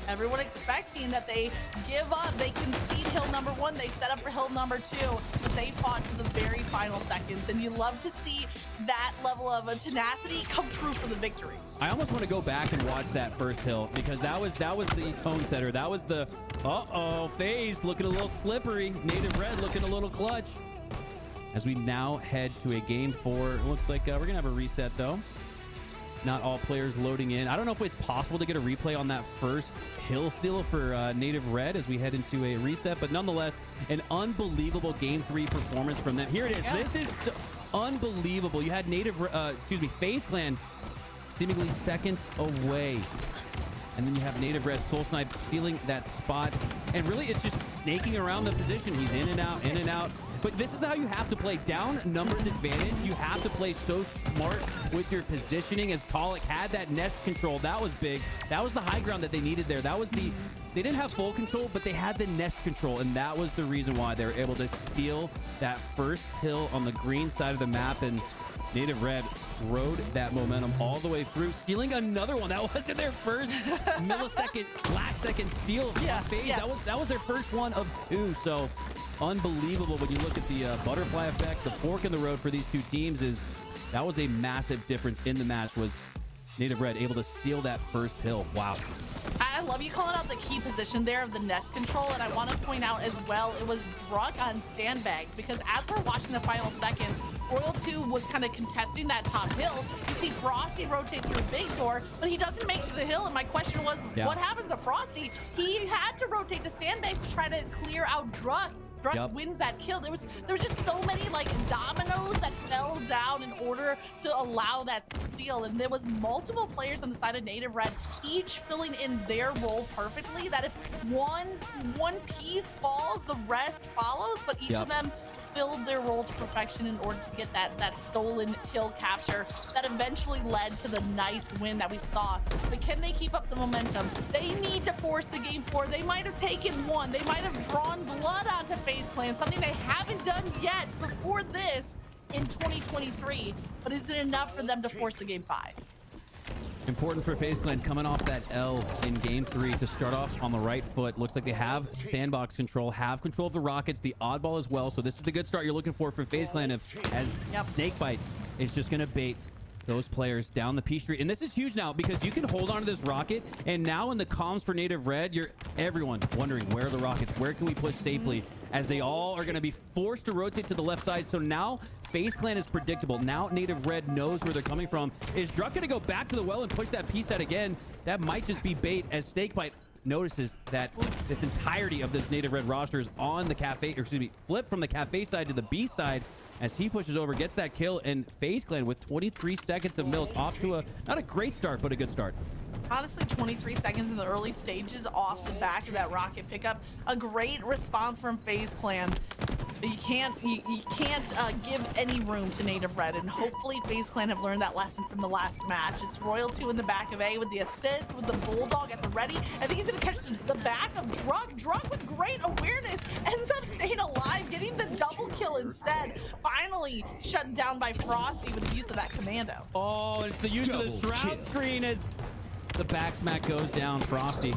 everyone expecting that they give up. They concede hill number 1. They set up for hill number 2, but they fought to the very final seconds. And you love to see that level of tenacity come through for the victory. I almost want to go back and watch that first hill, because that was the tone setter. That was the FaZe looking a little slippery. Native Red looking a little clutch. As we now head to a game 4. It looks like we're gonna have a reset though. Not all players loading in. I don't know if it's possible to get a replay on that first hill steal for Native Red as we head into a reset, but nonetheless, an unbelievable game 3 performance from them. Here it is. Yeah. This is so unbelievable. You had FaZe Clan seemingly seconds away. And then you have Native Red, Soul Snipe stealing that spot. And really, it's just snaking around the position. He's in and out, in and out. But this is how you have to play. Down numbers advantage. You have to play so smart with your positioning, as Tolic had that nest control. That was big. That was the high ground that they needed there. That was they didn't have full control, but they had the nest control. And that was the reason why they were able to steal that first hill on the green side of the map. And Native Red rode that momentum all the way through, stealing another one. That wasn't their first millisecond, last second steal of FaZe. Yeah. That was their first one of 2. So unbelievable when you look at the butterfly effect. The fork in the road for these 2 teams is that was a massive difference in the match. Was Native Red able to steal that first hill? Wow. I love you calling out the key position there of the nest control, and I want to point out as well, it was Druck on sandbags, because as we're watching the final seconds, Royal 2 was kind of contesting that top hill. You see Frosty rotate through big door, but he doesn't make it to the hill. And my question was, what happens to Frosty? He had to rotate to sandbags to try to clear out Druk. Druk wins that kill. There was just so many like dominoes that fell down in order to allow that steal, and there was multiple players on the side of Native Red, each filling in their role perfectly. That if one piece falls, the rest follows, but each of them filled their role to perfection in order to get that stolen hill capture that eventually led to the nice win that we saw. But can they keep up the momentum? They need to force the game forward. They might have taken one. They might have drawn blood onto FaZe Clan, something they haven't done yet before this in 2023. But is it enough for them to force the game 5? Important for FaZe Clan coming off that L in game 3 to start off on the right foot. Looks like they have sandbox control, have control of the rockets, the oddball as well. So this is the good start you're looking for FaZe Clan, as Snakebite is just going to bait those players down the P Street. And this is huge now because you can hold on to this rocket, and now in the comms for Native Red, everyone wondering, where are the rockets? Where can we push safely? As they all are going to be forced to rotate to the left side. So now FaZe Clan is predictable. Now Native Red knows where they're coming from. Is Druk going to go back to the well and push that P side again? That might just be bait, as Snakebite notices that this entirety of this Native Red roster is on the cafe, or excuse me, flipped from the cafe side to the B side. As he pushes over, gets that kill, and FaZe Clan with 23 seconds of milk off to not a great start, but a good start. Honestly, 23 seconds in the early stages off the back of that rocket pickup. A great response from FaZe Clan. But you can't give any room to Native Red, and hopefully FaZe Clan have learned that lesson from the last match. It's Royal 2 in the back of A with the assist, with the Bulldog at the ready. I think he's going to catch the back of Druk. Druk with great awareness ends up staying alive, getting the double kill instead. Finally shut down by Frosty with the use of that commando. Oh, it's the use of the shroud screen as the back smack goes down. Frosty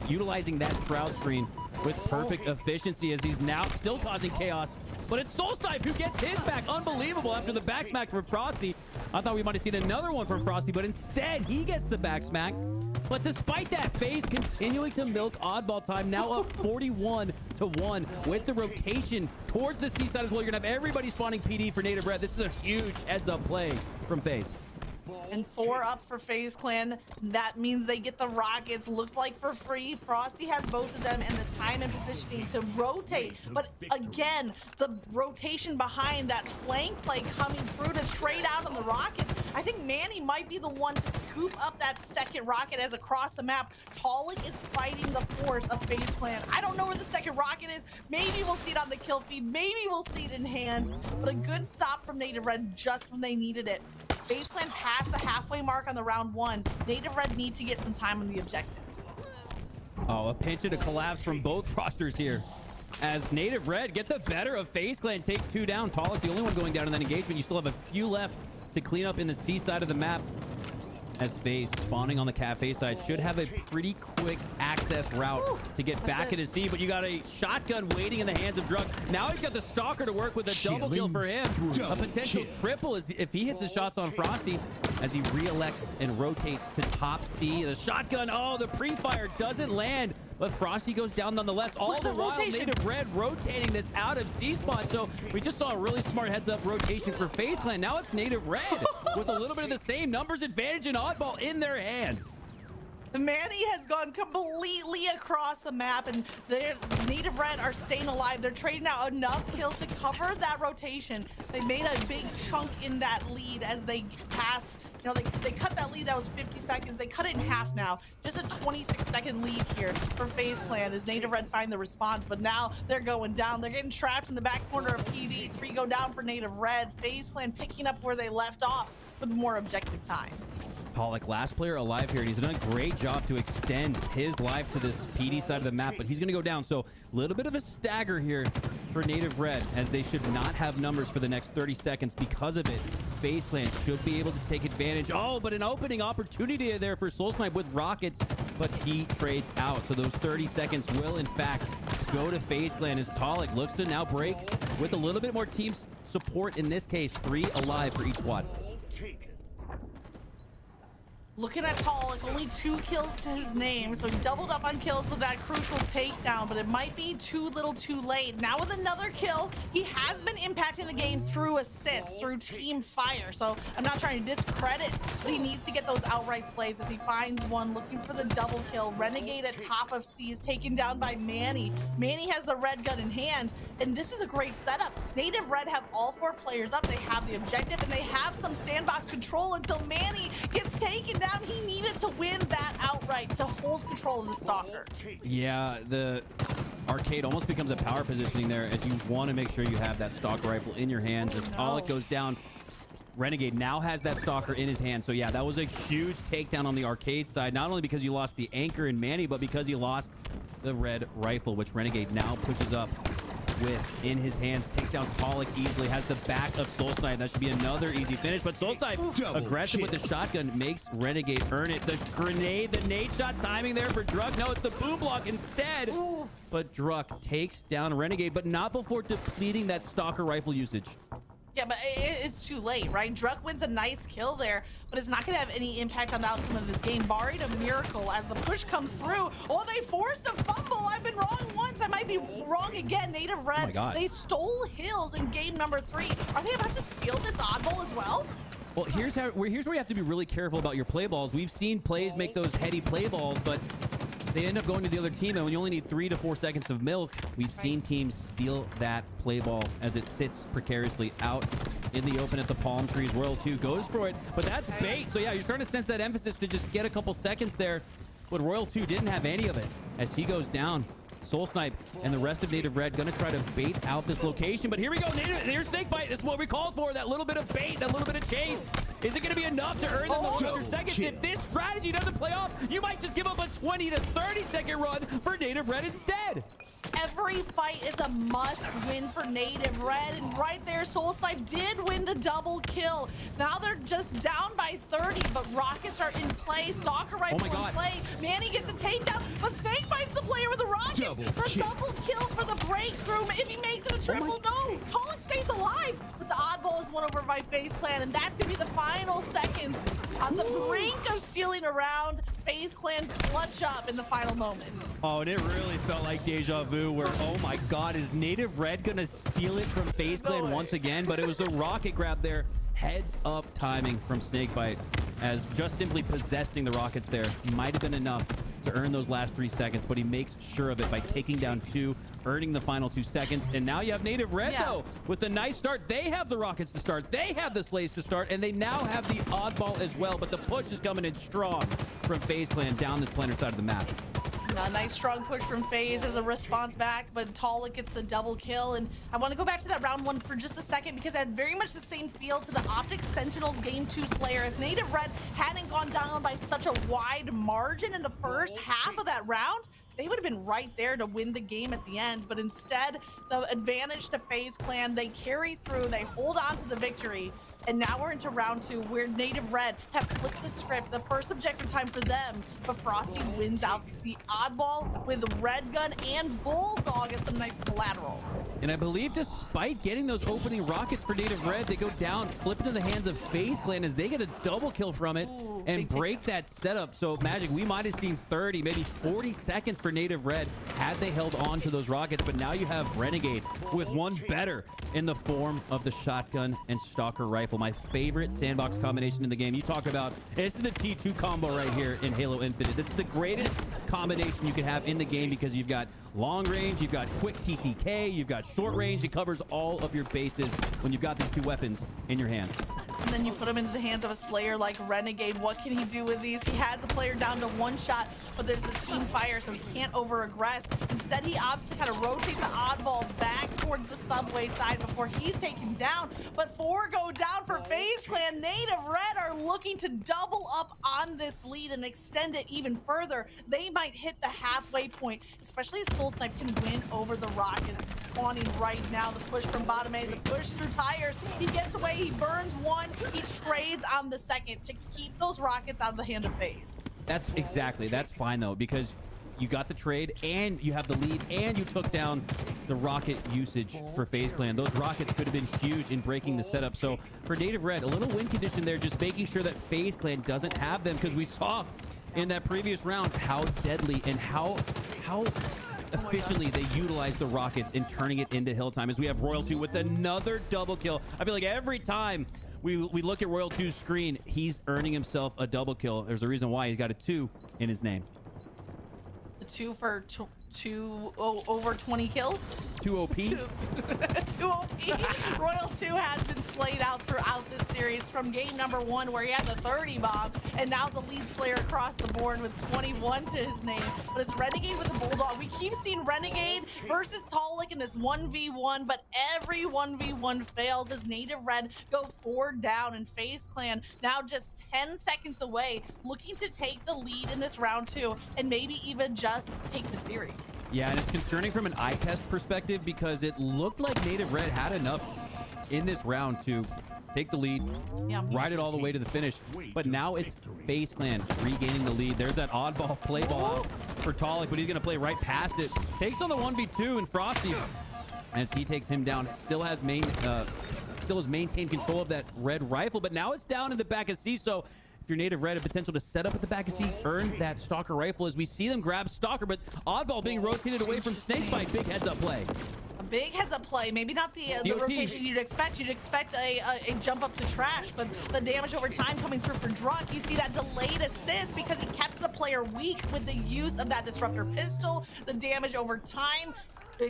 utilizing that shroud screen with perfect efficiency, as he's now still causing chaos. But it's Soulsnipe who gets his back. Unbelievable after the back smack from Frosty. I thought we might have seen another one from Frosty, but instead he gets the back smack. But despite that, FaZe continuing to milk oddball time, now up 41-1 with the rotation towards the seaside as well. You're gonna have everybody spawning PD for Native Red. This is a huge heads-up play from FaZe. And 4 up for FaZe Clan. That means they get the rockets. Looks like for free. Frosty has both of them and the time and positioning to rotate. But again, the rotation behind that flank play coming through to trade out on the rockets. I think Manny might be the one to scoop up that second rocket, as across the map, Talik is fighting the force of FaZe Clan. I don't know where the second rocket is. Maybe we'll see it on the kill feed. Maybe we'll see it in hand. But a good stop from Native Red just when they needed it. FaZe Clan passed the halfway mark on the round 1. Native Red need to get some time on the objective. Oh, a pinch and a collapse from both rosters here, as Native Red get the better of FaZe Clan, take 2 down. Talik, the only one going down in that engagement. You still have a few left to clean up in the C side of the map, as FaZe spawning on the cafe side should have a pretty quick access route to get back into C, but you got a shotgun waiting in the hands of Druk. Now he's got the Stalker to work with, a double kill for him. A potential triple is if he hits the shots on Frosty, as he re-elects and rotates to top C. The shotgun, oh, the pre-fire doesn't land, but Frosty goes down nonetheless. All the while, Native Red rotating this out of C spot. So we just saw a really smart heads-up rotation for FaZe Clan. Now it's Native Red with a little bit of the same numbers advantage and oddball in their hands. The Manny has gone completely across the map, and Native Red are staying alive. They're trading out enough kills to cover that rotation. They made a big chunk in that lead as they pass. You know, they cut that lead that was 50 seconds. They cut it in half now. Just a 26-second lead here for FaZe Clan as Native Red find the response. But now they're going down. They're getting trapped in the back corner of PD. 3 go down for Native Red. FaZe Clan picking up where they left off with more objective time. Pollock, last player alive here, and he's done a great job to extend his life to this PD side of the map, but he's going to go down. So a little bit of a stagger here for Native Red, as they should not have numbers for the next 30 seconds. Because of it, FaZe Clan should be able to take advantage. Oh, but an opening opportunity there for Soulsnipe with rockets, but he trades out. So those 30 seconds will, in fact, go to FaZe Clan, as Pollock looks to now break with a little bit more team support. In this case, 3 alive for each squad. Looking at Talik, only 2 kills to his name, so he doubled up on kills with that crucial takedown, but it might be too little too late. Now with another kill, he has been impacting the game through assists, through team fire, so I'm not trying to discredit, but he needs to get those outright slays as he finds one, looking for the double kill. Renegade at top of C is taken down by Manny. Manny has the red gun in hand, and this is a great setup. Native Red have all 4 players up, they have the objective, and they have some sandbox control until Manny gets taken down. He needed to win that outright to hold control of the Stalker. Yeah, the arcade almost becomes a power positioning there as you want to make sure you have that Stalker rifle in your hands. As Talik goes down, Renegade now has that Stalker in his hand. So yeah, that was a huge takedown on the arcade side, not only because you lost the anchor in Manny, but because he lost the red rifle, which Renegade now pushes up with in his hands. Takes down Talik easily, has the back of Soul Snipe. That should be another easy finish, but Soul Snipe aggressive with the shotgun makes Renegade earn it. The grenade, the nade shot timing there for Druk. No, it's the boom block instead. But Druk takes down Renegade, but not before depleting that Stalker rifle usage. Yeah, but it's too late, right? Druk wins a nice kill there, but it's not going to have any impact on the outcome of this game, barring a miracle as the push comes through. Oh, they forced a fumble. I've been wrong once. I might be wrong again. Native Red, they stole hills in game number 3. Are they about to steal this oddball as well? Well, here's where you have to be really careful about your play balls. We've seen plays make those heady play balls, but they end up going to the other team, and when you only need 3 to 4 seconds of milk, we've seen teams steal that play ball as it sits precariously out in the open at the palm trees. Royal 2 goes for it, but that's bait. So yeah, you're starting to sense that emphasis to just get a couple seconds there, but Royal 2 didn't have any of it as he goes down. Soul Snipe and the rest of Native Red gonna try to bait out this location, but here we go. Here's Snakebite. This is what we called for, that little bit of bait, that little bit of chase. Is it gonna be enough to earn them those extra seconds? If this strategy doesn't play off, you might just give up a 20 to 30 second run for Native Red instead. Every fight is a must win for Native Red, and right there, Soul Snipe did win the double kill. Now they're just down by 30, but rockets are in play. Stalker rifle in play. Manny gets a takedown, but Snakebite's the player with the rockets. The double kill for the breakthrough. If he makes it a triple, no. Talik stays alive, but the oddball is won over by FaZe Clan, and that's gonna be the final seconds on the brink of stealing around. FaZe Clan clutch up in the final moments. Oh, and it really felt like deja vu where, oh my God, is Native Red gonna steal it from FaZe Clan once again? But it was a rocket grab there. Heads up timing from Snakebite, as just simply possessing the rockets there might have been enough to earn those last 3 seconds, but he makes sure of it by taking down 2, earning the final 2 seconds. And now you have Native Red though with a nice start. They have the rockets to start, they have the slays to start, and they now have the oddball as well. But the push is coming in strong from FaZe Clan down this planner side of the map. A nice strong push from FaZe as a response back, but Talik gets the double kill. And I want to go back to that round 1 for just a second, because it had very much the same feel to the Optic Sentinels game 2 Slayer. If Native Red hadn't gone down by such a wide margin in the first half of that round, they would have been right there to win the game at the end. But instead, the advantage to FaZe Clan, they carry through, they hold on to the victory. And now we're into round 2, where Native Red have flipped the script. The first objective time for them, but Frosty wins out the oddball with Red Gun and Bulldog as some nice collateral. And I believe despite getting those opening rockets for Native Red, they go down, flip into the hands of FaZe Clan as they get a double kill from it and break that setup. So Magic, we might have seen 30, maybe 40 seconds for Native Red had they held on to those rockets. But now you have Renegade with one better in the form of the shotgun and Stalker rifle. My favorite sandbox combination in the game. You talk about, this is the T2 combo right here in Halo Infinite. This is the greatest combination you could have in the game, because you've got long range, you've got quick TTK, you've got short range. It covers all of your bases when you've got these 2 weapons in your hands. And then you put him into the hands of a Slayer like Renegade. What can he do with these? He has the player down to 1 shot, but there's the team fire, so he can't over-aggress. Instead, he opts to kind of rotate the oddball back towards the subway side before he's taken down. But 4 go down for FaZe Clan. Native Red are looking to double up on this lead and extend it even further. They might hit the halfway point, especially if Soul Snipe can win over the rockets. Spawning right now, the push from bottom A, the push through tires. He gets away, he burns 1, he trades on the 2nd to keep those rockets out of the hand of FaZe. That's fine though, because you got the trade, and you have the lead, and you took down the rocket usage for FaZe Clan. Those rockets could have been huge in breaking the setup. So for Native Red, a little win condition there, just making sure that FaZe Clan doesn't have them, because we saw in that previous round how deadly and how efficiently they utilize the rockets in turning it into hill time, as we have Royal 2 with another double kill. I feel like every time we look at Royal 2's screen, he's earning himself a double kill. There's a reason why. He's got a 2 in his name. The 2 for over 20 kills. 2 OP. 2 OP. Royal 2 has been slayed out throughout this series, from game number 1 where he had the 30 bomb, and now the lead slayer across the board with 21 to his name. But it's Renegade with a Bulldog. We keep seeing Renegade versus Talik in this 1v1, but every 1v1 fails as Native Red go 4 down, and FaZe Clan now just 10 seconds away, looking to take the lead in this round 2 and maybe even just take the series. Yeah, and it's concerning from an eye test perspective, because it looked like Native Red had enough in this round to take the lead, ride it all the way to the finish. But now it's FaZe Clan regaining the lead. There's that oddball play ball for Talik, but he's going to play right past it. Takes on the 1v2, and Frosty, as he takes him down, still has maintained control of that red rifle, but now it's down in the back of C. So if you're Native Red, a potential to set up at the back of C, earn that Stalker rifle, as we see them grab Stalker, but Oddball being rotated away from Snakebite. Big heads up play. A big heads up play. Maybe not the rotation you'd expect. You'd expect a jump up to Trash, but the damage over time coming through for Drunk. You see that delayed assist because he kept the player weak with the use of that Disruptor pistol. The damage over time,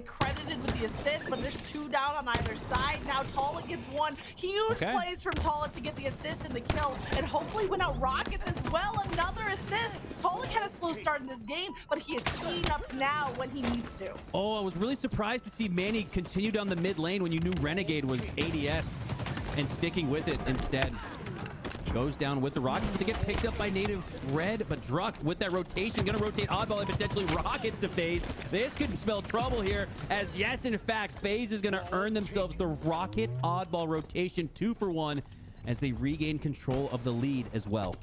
credited with the assist, but there's 2 down on either side. Now Talik gets 1. Huge plays from Talik to get the assist and the kill, and hopefully win out rockets as well. Another assist. Talik had a slow start in this game, but he is heating up now when he needs to. Oh, I was really surprised to see Manny continue down the mid lane when you knew Renegade was ADS, and sticking with it instead. Goes down with the rockets to get picked up by Native Red, but Druck with that rotation, gonna rotate Oddball and potentially rockets to FaZe. This could spell trouble here, as yes, in fact, FaZe is gonna earn themselves the rocket Oddball rotation 2 for 1 as they regain control of the lead as well.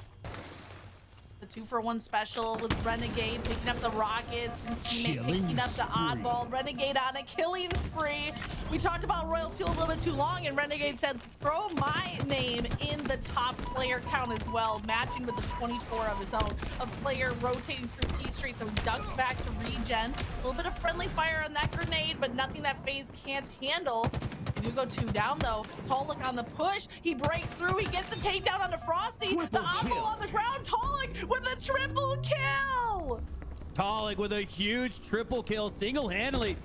The 2 for 1 special with Renegade picking up the rockets and teammate picking up the Oddball. Renegade on a killing spree. We talked about Royal 2 a little bit too long, and Renegade said, throw my name in the top Slayer count as well, matching with the 24 of his own. A player rotating through P Street, so he ducks back to regen. A little bit of friendly fire on that grenade, but nothing that FaZe can't handle. You go 2 down though. Talik on the push. He breaks through. He gets the takedown onto Frosty. The Oddball on the ground. Talik with a triple kill. Talik with a huge triple kill, single-handedly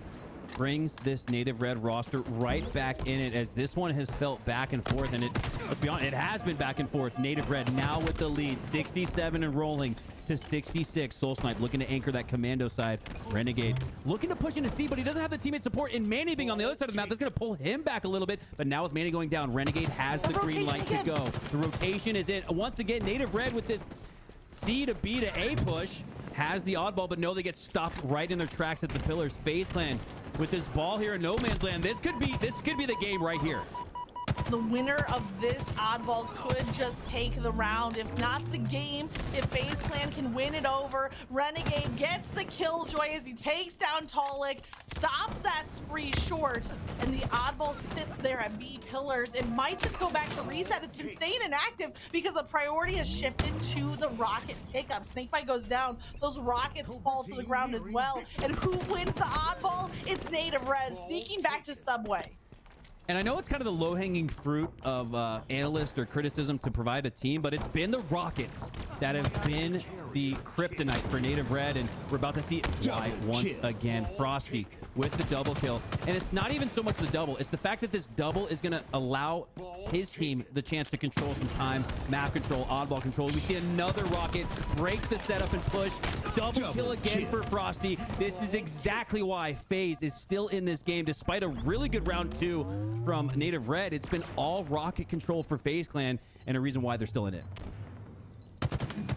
brings this Native Red roster right back in it, as this one has felt back and forth, and let's be honest, it has been back and forth. Native Red now with the lead, 67 and rolling to 66. Soul Snipe looking to anchor that commando side. Renegade looking to push into C, but he doesn't have the teammate support, and Manny being on the other side of the map, that's going to pull him back a little bit. But now with Manny going down, Renegade has the green light to go. The rotation is in. Once again, Native Red with this C to B to A push has the Oddball, but no, they get stopped right in their tracks at the pillars. FaZe Clan with this ball here in no man's land. This could be the game right here. The winner of this Oddball could just take the round, if not the game. If FaZe Clan can win it over, Renegade gets the killjoy as he takes down Talik, stops that spree short, and the Oddball sits there at B pillars. It might just go back to reset. It's been staying inactive because the priority has shifted to the rocket pickup. Snakebite goes down. Those rockets fall to the ground as well. And who wins the Oddball? It's Native Red, sneaking back to Subway. And I know it's kind of the low-hanging fruit of analyst or criticism to provide a team, but it's been the Rockets that have been the kryptonite for Native Red, and we're about to see why once again. Frosty with the double kill, and it's not even so much the double, it's the fact that this double is going to allow his team the chance to control some time, map control, Oddball control. We see another Rocket break the setup and push, double kill again for Frosty. This is exactly why FaZe is still in this game, despite a really good round 2 from Native Red. It's been all rocket control for FaZe Clan, and a reason why they're still in it.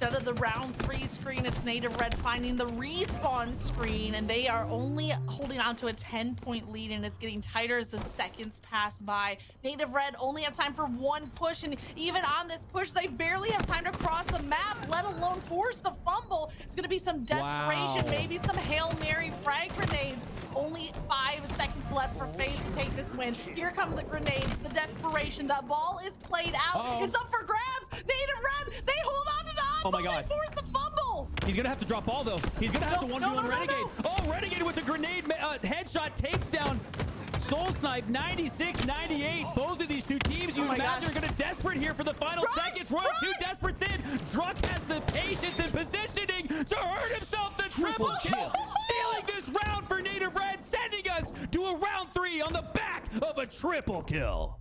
Instead of the round 3 screen, it's Native Red finding the respawn screen, and they are only holding on to a 10-point lead, and it's getting tighter as the seconds pass by. Native Red only have time for one push, and even on this push, they barely have time to cross the map, let alone force the fumble. It's gonna be some desperation, maybe some Hail Mary frag grenades. Only 5 seconds left for FaZe to take this win. Here come the grenades, the desperation. That ball is played out. It's up for grabs. Native Red, they hold on to the Oh my God. They force the fumble. He's gonna have to drop ball though. He's gonna have to 1v1 Renegade. Oh, Renegade with the grenade headshot takes down Soul Snipe. 96-98. Both of these two teams, you imagine, are gonna desperate here for the final seconds. Royal 2 desperates in. Druk has the patience and positioning to earn himself the triple kill. Stealing this round for Native Red, sending us to a round 3 on the back of a triple kill.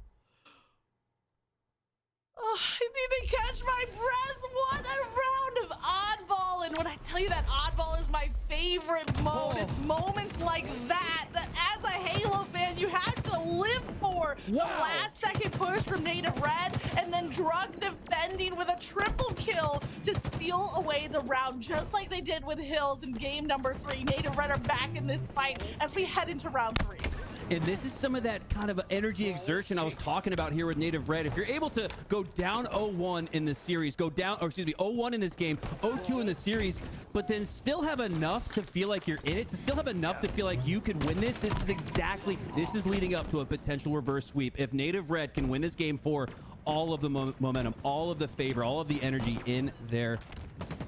Oh, I need to catch my breath. What a round of oddball. And when I tell you that oddball is my favorite mode, it's moments like that as a Halo fan, you have to live for. The last second push from Native Red, and then Druk defending with a triple kill to steal away the round, just like they did with Hills in game number 3. Native Red are back in this fight as we head into round 3. And this is some of that kind of energy exertion I was talking about here with Native Red. If you're able to go down 0-1 in the series, go down, or excuse me, 0-1 in this game, 0-2 in the series, but then still have enough to feel like you're in it, to still have enough to feel like you could win this, this is leading up to a potential reverse sweep. If Native Red can win this game for all of the momentum, all of the favor, all of the energy in their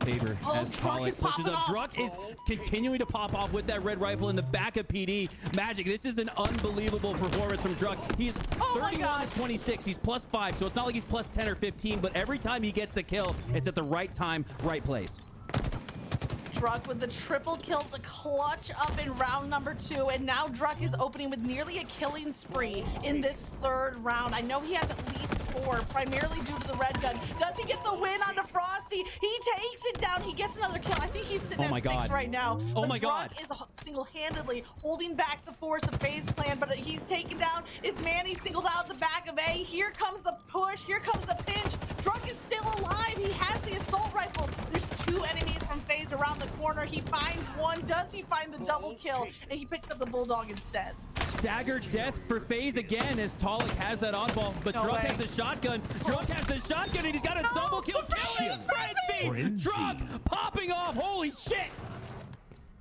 favor as Druk pushes up. Druk is continuing to pop off with that red rifle in the back of PD. Magic, this is an unbelievable performance from Druk. He's 31-26. He's +5, so it's not like he's +10 or 15, but every time he gets a kill, it's at the right time, right place. Druk with the triple kill to clutch up in round number 2, and now Druk is opening with nearly a killing spree in this 3rd round. I know he has at least 4, primarily due to the red gun. Does he get the win onto Frosty? He takes it down. He gets another kill. I think he's sitting at 6 right now. But Druk is single-handedly holding back the force of FaZe Clan, but he's taken down. It's Manny singled out the back of A. Here comes the push. Here comes the pinch. Druk is still alive. He has the assault rifle. There's 2 enemies from FaZe around the corner. He finds one. Does he find the double kill? And he picks up the Bulldog instead. Staggered deaths for FaZe again as Talik has that on ball, but Druk has the shotgun. Druk has the shotgun, and he's got a double kill. Frenzy! Druk popping off. Holy shit!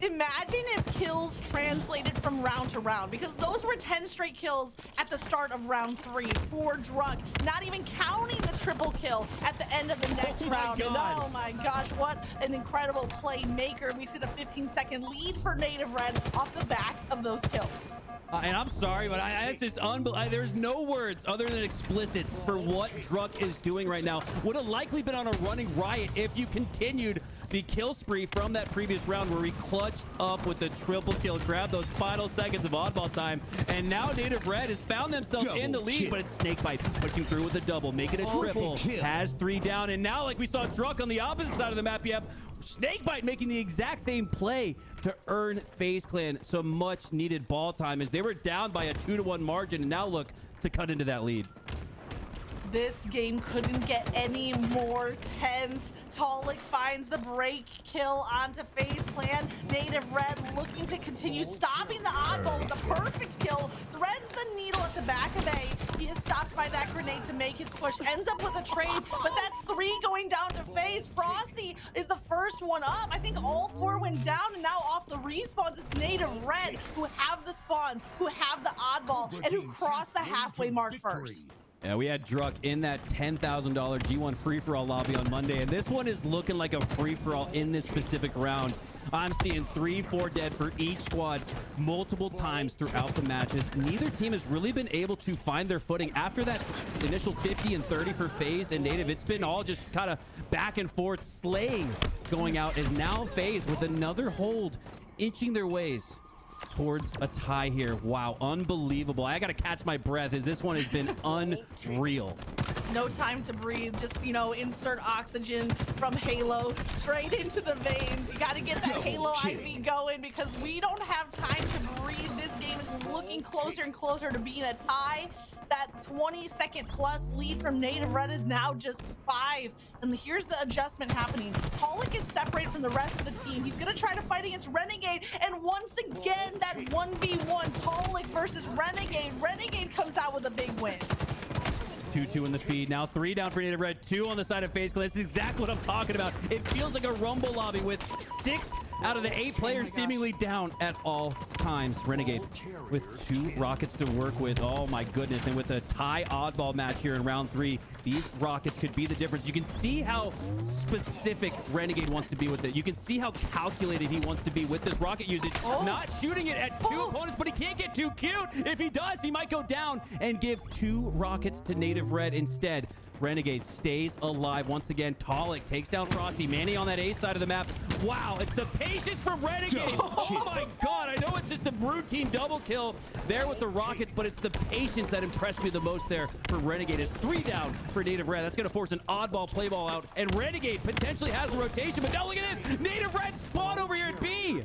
Imagine if kills translated from round to round, because those were 10 straight kills at the start of round 3 for Druk, not even counting the triple kill at the end of the next round. And oh my gosh, what an incredible playmaker. We see the 15-second lead for Native Red off the back of those kills. And I'm sorry, but it's just unbelievable. There's no words other than explicits for what Druk is doing right now. Would have likely been on a running riot if you continued the kill spree from that previous round where he clutched up with the triple kill, grabbed those final seconds of oddball time, and now Native Red has found themselves in the lead, but it's Snakebite pushing through with a double, making it a triple, has 3 down, and now like we saw Druk on the opposite side of the map, Snakebite making the exact same play to earn FaZe Clan some much needed ball time as they were down by a 2-1 margin, and now look to cut into that lead. This game couldn't get any more tense. Talik finds the break kill onto FaZe Clan. Native Red looking to continue stopping the oddball with the perfect kill. Threads the needle at the back of A. He is stopped by that grenade to make his push. Ends up with a trade, but that's 3 going down to FaZe. Frosty is the first one up. I think all 4 went down, and now off the respawns, it's Native Red who have the spawns, who have the oddball, and who cross the halfway mark first. Yeah, we had Druk in that $10,000 G1 free-for-all lobby on Monday, and this one is looking like a free-for-all in this specific round. I'm seeing 3-4 dead for each squad multiple times throughout the matches. Neither team has really been able to find their footing. After that initial 50 and 30 for FaZe and Native, it's been all just kind of back and forth, slaying going out, and now FaZe with another hold, inching their ways towards a tie here. Wow, unbelievable. I gotta catch my breath as this one has been unreal. No time to breathe, just, you know, insert oxygen from Halo straight into the veins. You gotta get that Halo IV going because we don't have time to breathe. This game is looking closer and closer to being a tie. that 20-second plus lead from Native Red is now just 5. And here's the adjustment happening. Pollock is separated from the rest of the team. He's gonna try to fight against Renegade, and once again, that 1v1 Pollock versus Renegade. Renegade comes out with a big win. 2-2 in the feed. Now 3 down for Native Red, 2 on the side of FaZe. This is exactly what I'm talking about. It feels like a Rumble lobby with 6 out of the 8 players seemingly down at all times. Renegade with 2 rockets to work with. Oh my goodness. And with a tie oddball match here in round 3, these rockets could be the difference. You can see how specific Renegade wants to be with it. You can see how calculated he wants to be with this rocket usage. Not shooting it at 2 opponents, but he can't get too cute. If he does, he might go down and give 2 rockets to Native Red instead. Renegade stays alive once again. Tolic takes down Frosty. Manny on that A side of the map. Wow, it's the patience from Renegade. Oh my God, I know it's just a routine double kill there with the rockets, but it's the patience that impressed me the most there for Renegade. It's 3 down for Native Red. That's going to force an oddball play ball out, and Renegade potentially has a rotation, but now look at this. Native Red spawn over here at B.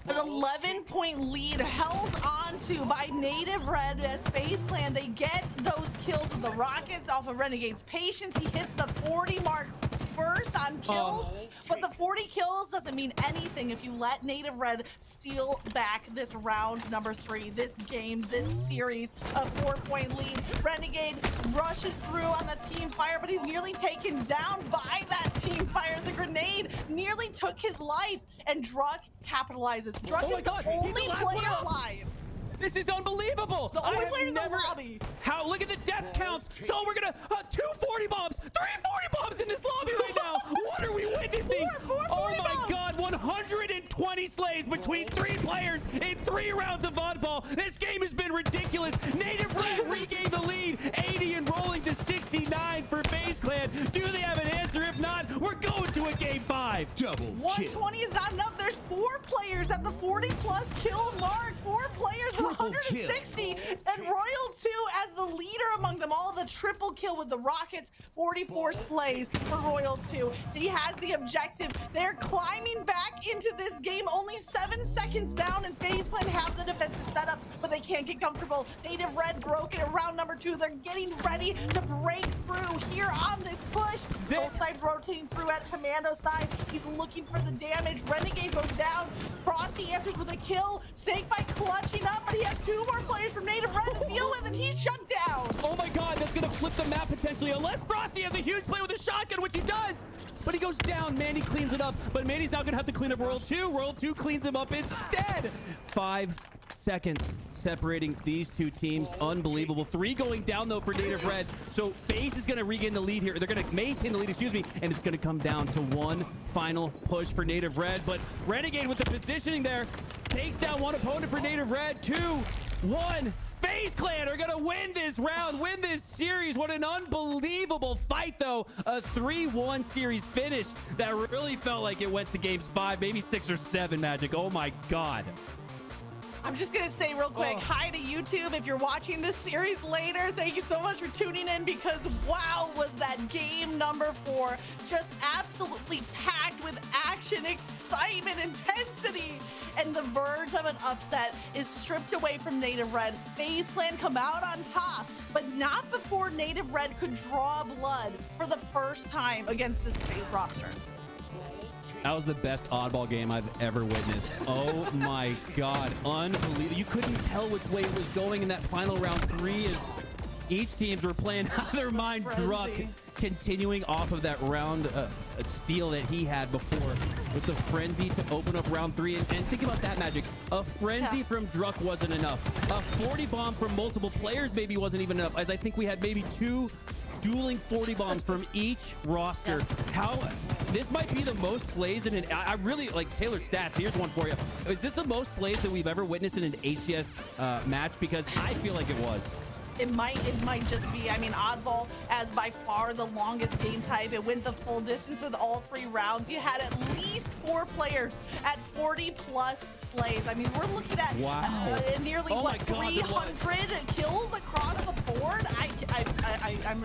An 11-point lead held onto by Native Red as FaZe Clan. They get those kills with the rockets off of Renegade's patience. He hits the 40 mark first on kills, but the 40 kills doesn't mean anything if you let Native Red steal back this round number 3, this game, this series. A 4-point lead. Renegade rushes through on the team fire, but he's nearly taken down by that team fire. The grenade nearly took his life, and Druck capitalizes. Druck is the only player alive. This is unbelievable. The only player in the lobby. How? Look at the death counts. So we're gonna 2 40 bombs, 3 40 bombs in this lobby right now. What are we witnessing? Oh my God! 120 slays between 3 players in 3 rounds of oddball. This game has been ridiculous. Native Red regained the lead, 80 and rolling to 69 for FaZe Clan. Do they have an answer? If not, we're going to a game 5. Double 120 is not enough. There's 4 players at the 40+ kill mark. 4 players with 160, and Royal 2 as the leader among them all. The triple kill with the rockets. 44 slays for Royal 2. He has the objective. They're climbing back into this game. Only 7 seconds down, and FaZe Clan have the defensive setup, but they can't get comfortable. Native Red broke it in round number 2. They're getting ready to break through here on this push. Soul Snipe rotating through at Commando side. He's looking for the damage. Renegade goes down. Frosty answers with a kill. Snakebite clutching up, but he has 2 more players from Native Red to deal with, and he's shut down. Oh my God, that's gonna flip the map potentially, unless Frosty has a huge play with a shotgun, which he does. But he goes down. Manny cleans it up, but Manny's now gonna have to clean up Royal 2. Royal 2 cleans him up instead. 5 seconds separating these 2 teams. Unbelievable. 3 going down though for Native Red. So FaZe is gonna regain the lead here. They're gonna maintain the lead, excuse me, and it's gonna come down to 1 final push for Native Red. But Renegade with the positioning there takes down 1 opponent for Native Red. 2, 1. FaZe Clan are gonna win this round, win this series. What an unbelievable fight though. A 3-1 series finish that really felt like it went to games 5, maybe 6 or 7, Magic. Oh my God. I'm just gonna say real quick, hi to YouTube if you're watching this series later. Thank you so much for tuning in, because wow, was that game number 4 just absolutely packed with action, excitement, intensity, and the verge of an upset is stripped away from Native Red. FaZe Clan come out on top, but not before Native Red could draw blood for the first time against this FaZe roster. That was the best oddball game I've ever witnessed. Oh my God, unbelievable. You couldn't tell which way it was going in that final round 3 as each teams were playing out of their mind. Druck continuing off of that round steal that he had before with the frenzy to open up round 3. And think about that, Magic. A frenzy from Druck wasn't enough. A 40 bomb from multiple players maybe wasn't even enough, as I think we had maybe 2 dueling 40 bombs from each roster. How this might be the most slays in an, I really like Taylor's stats. Here's one for you. Is this the most slays that we've ever witnessed in an HCS match? Because I feel like it was. It might just be. I mean, oddball as by far the longest game type. It went the full distance with all 3 rounds. You had at least 4 players at 40+ slays. I mean, we're looking at nearly 300 kills across the board.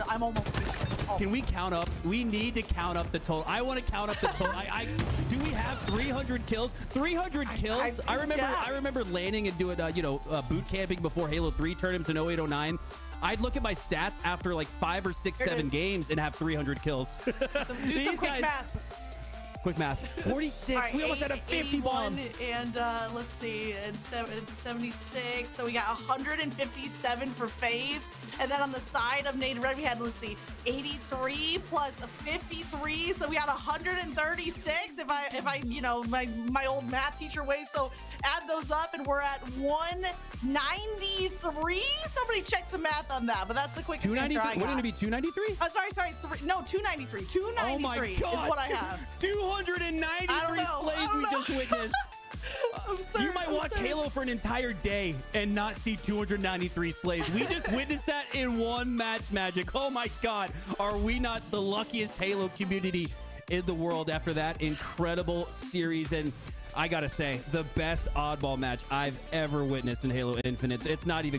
I'm almost speechless. Can we count up? We need to count up the total. I want to count up the total. Do we have 300 kills? 300 kills? I remember landing and doing boot camping before Halo 3 tournaments in 0809. I'd look at my stats after like 5 or 6, 7 games and have 300 kills. Do some quick math. Quick math. 46. Right, we almost had a 50 bomb. And let's see, it's 76. So we got 157 for FaZe. And then on the side of Nade Red, we had, let's see, 83 plus 53. So we got 136. If I my old math teacher ways. So add those up, and we're at 193. Somebody check the math on that. But that's the quickest answer I got. Wouldn't it be 293? Sorry. 293. 293 is what I have. 293 slays we just witnessed. You might watch Halo for an entire day and not see 293 slays. We just witnessed that in one match, Magic. Oh my God. Are we not the luckiest Halo community in the world after that incredible series? And I gotta say, the best oddball match I've ever witnessed in Halo Infinite. It's not even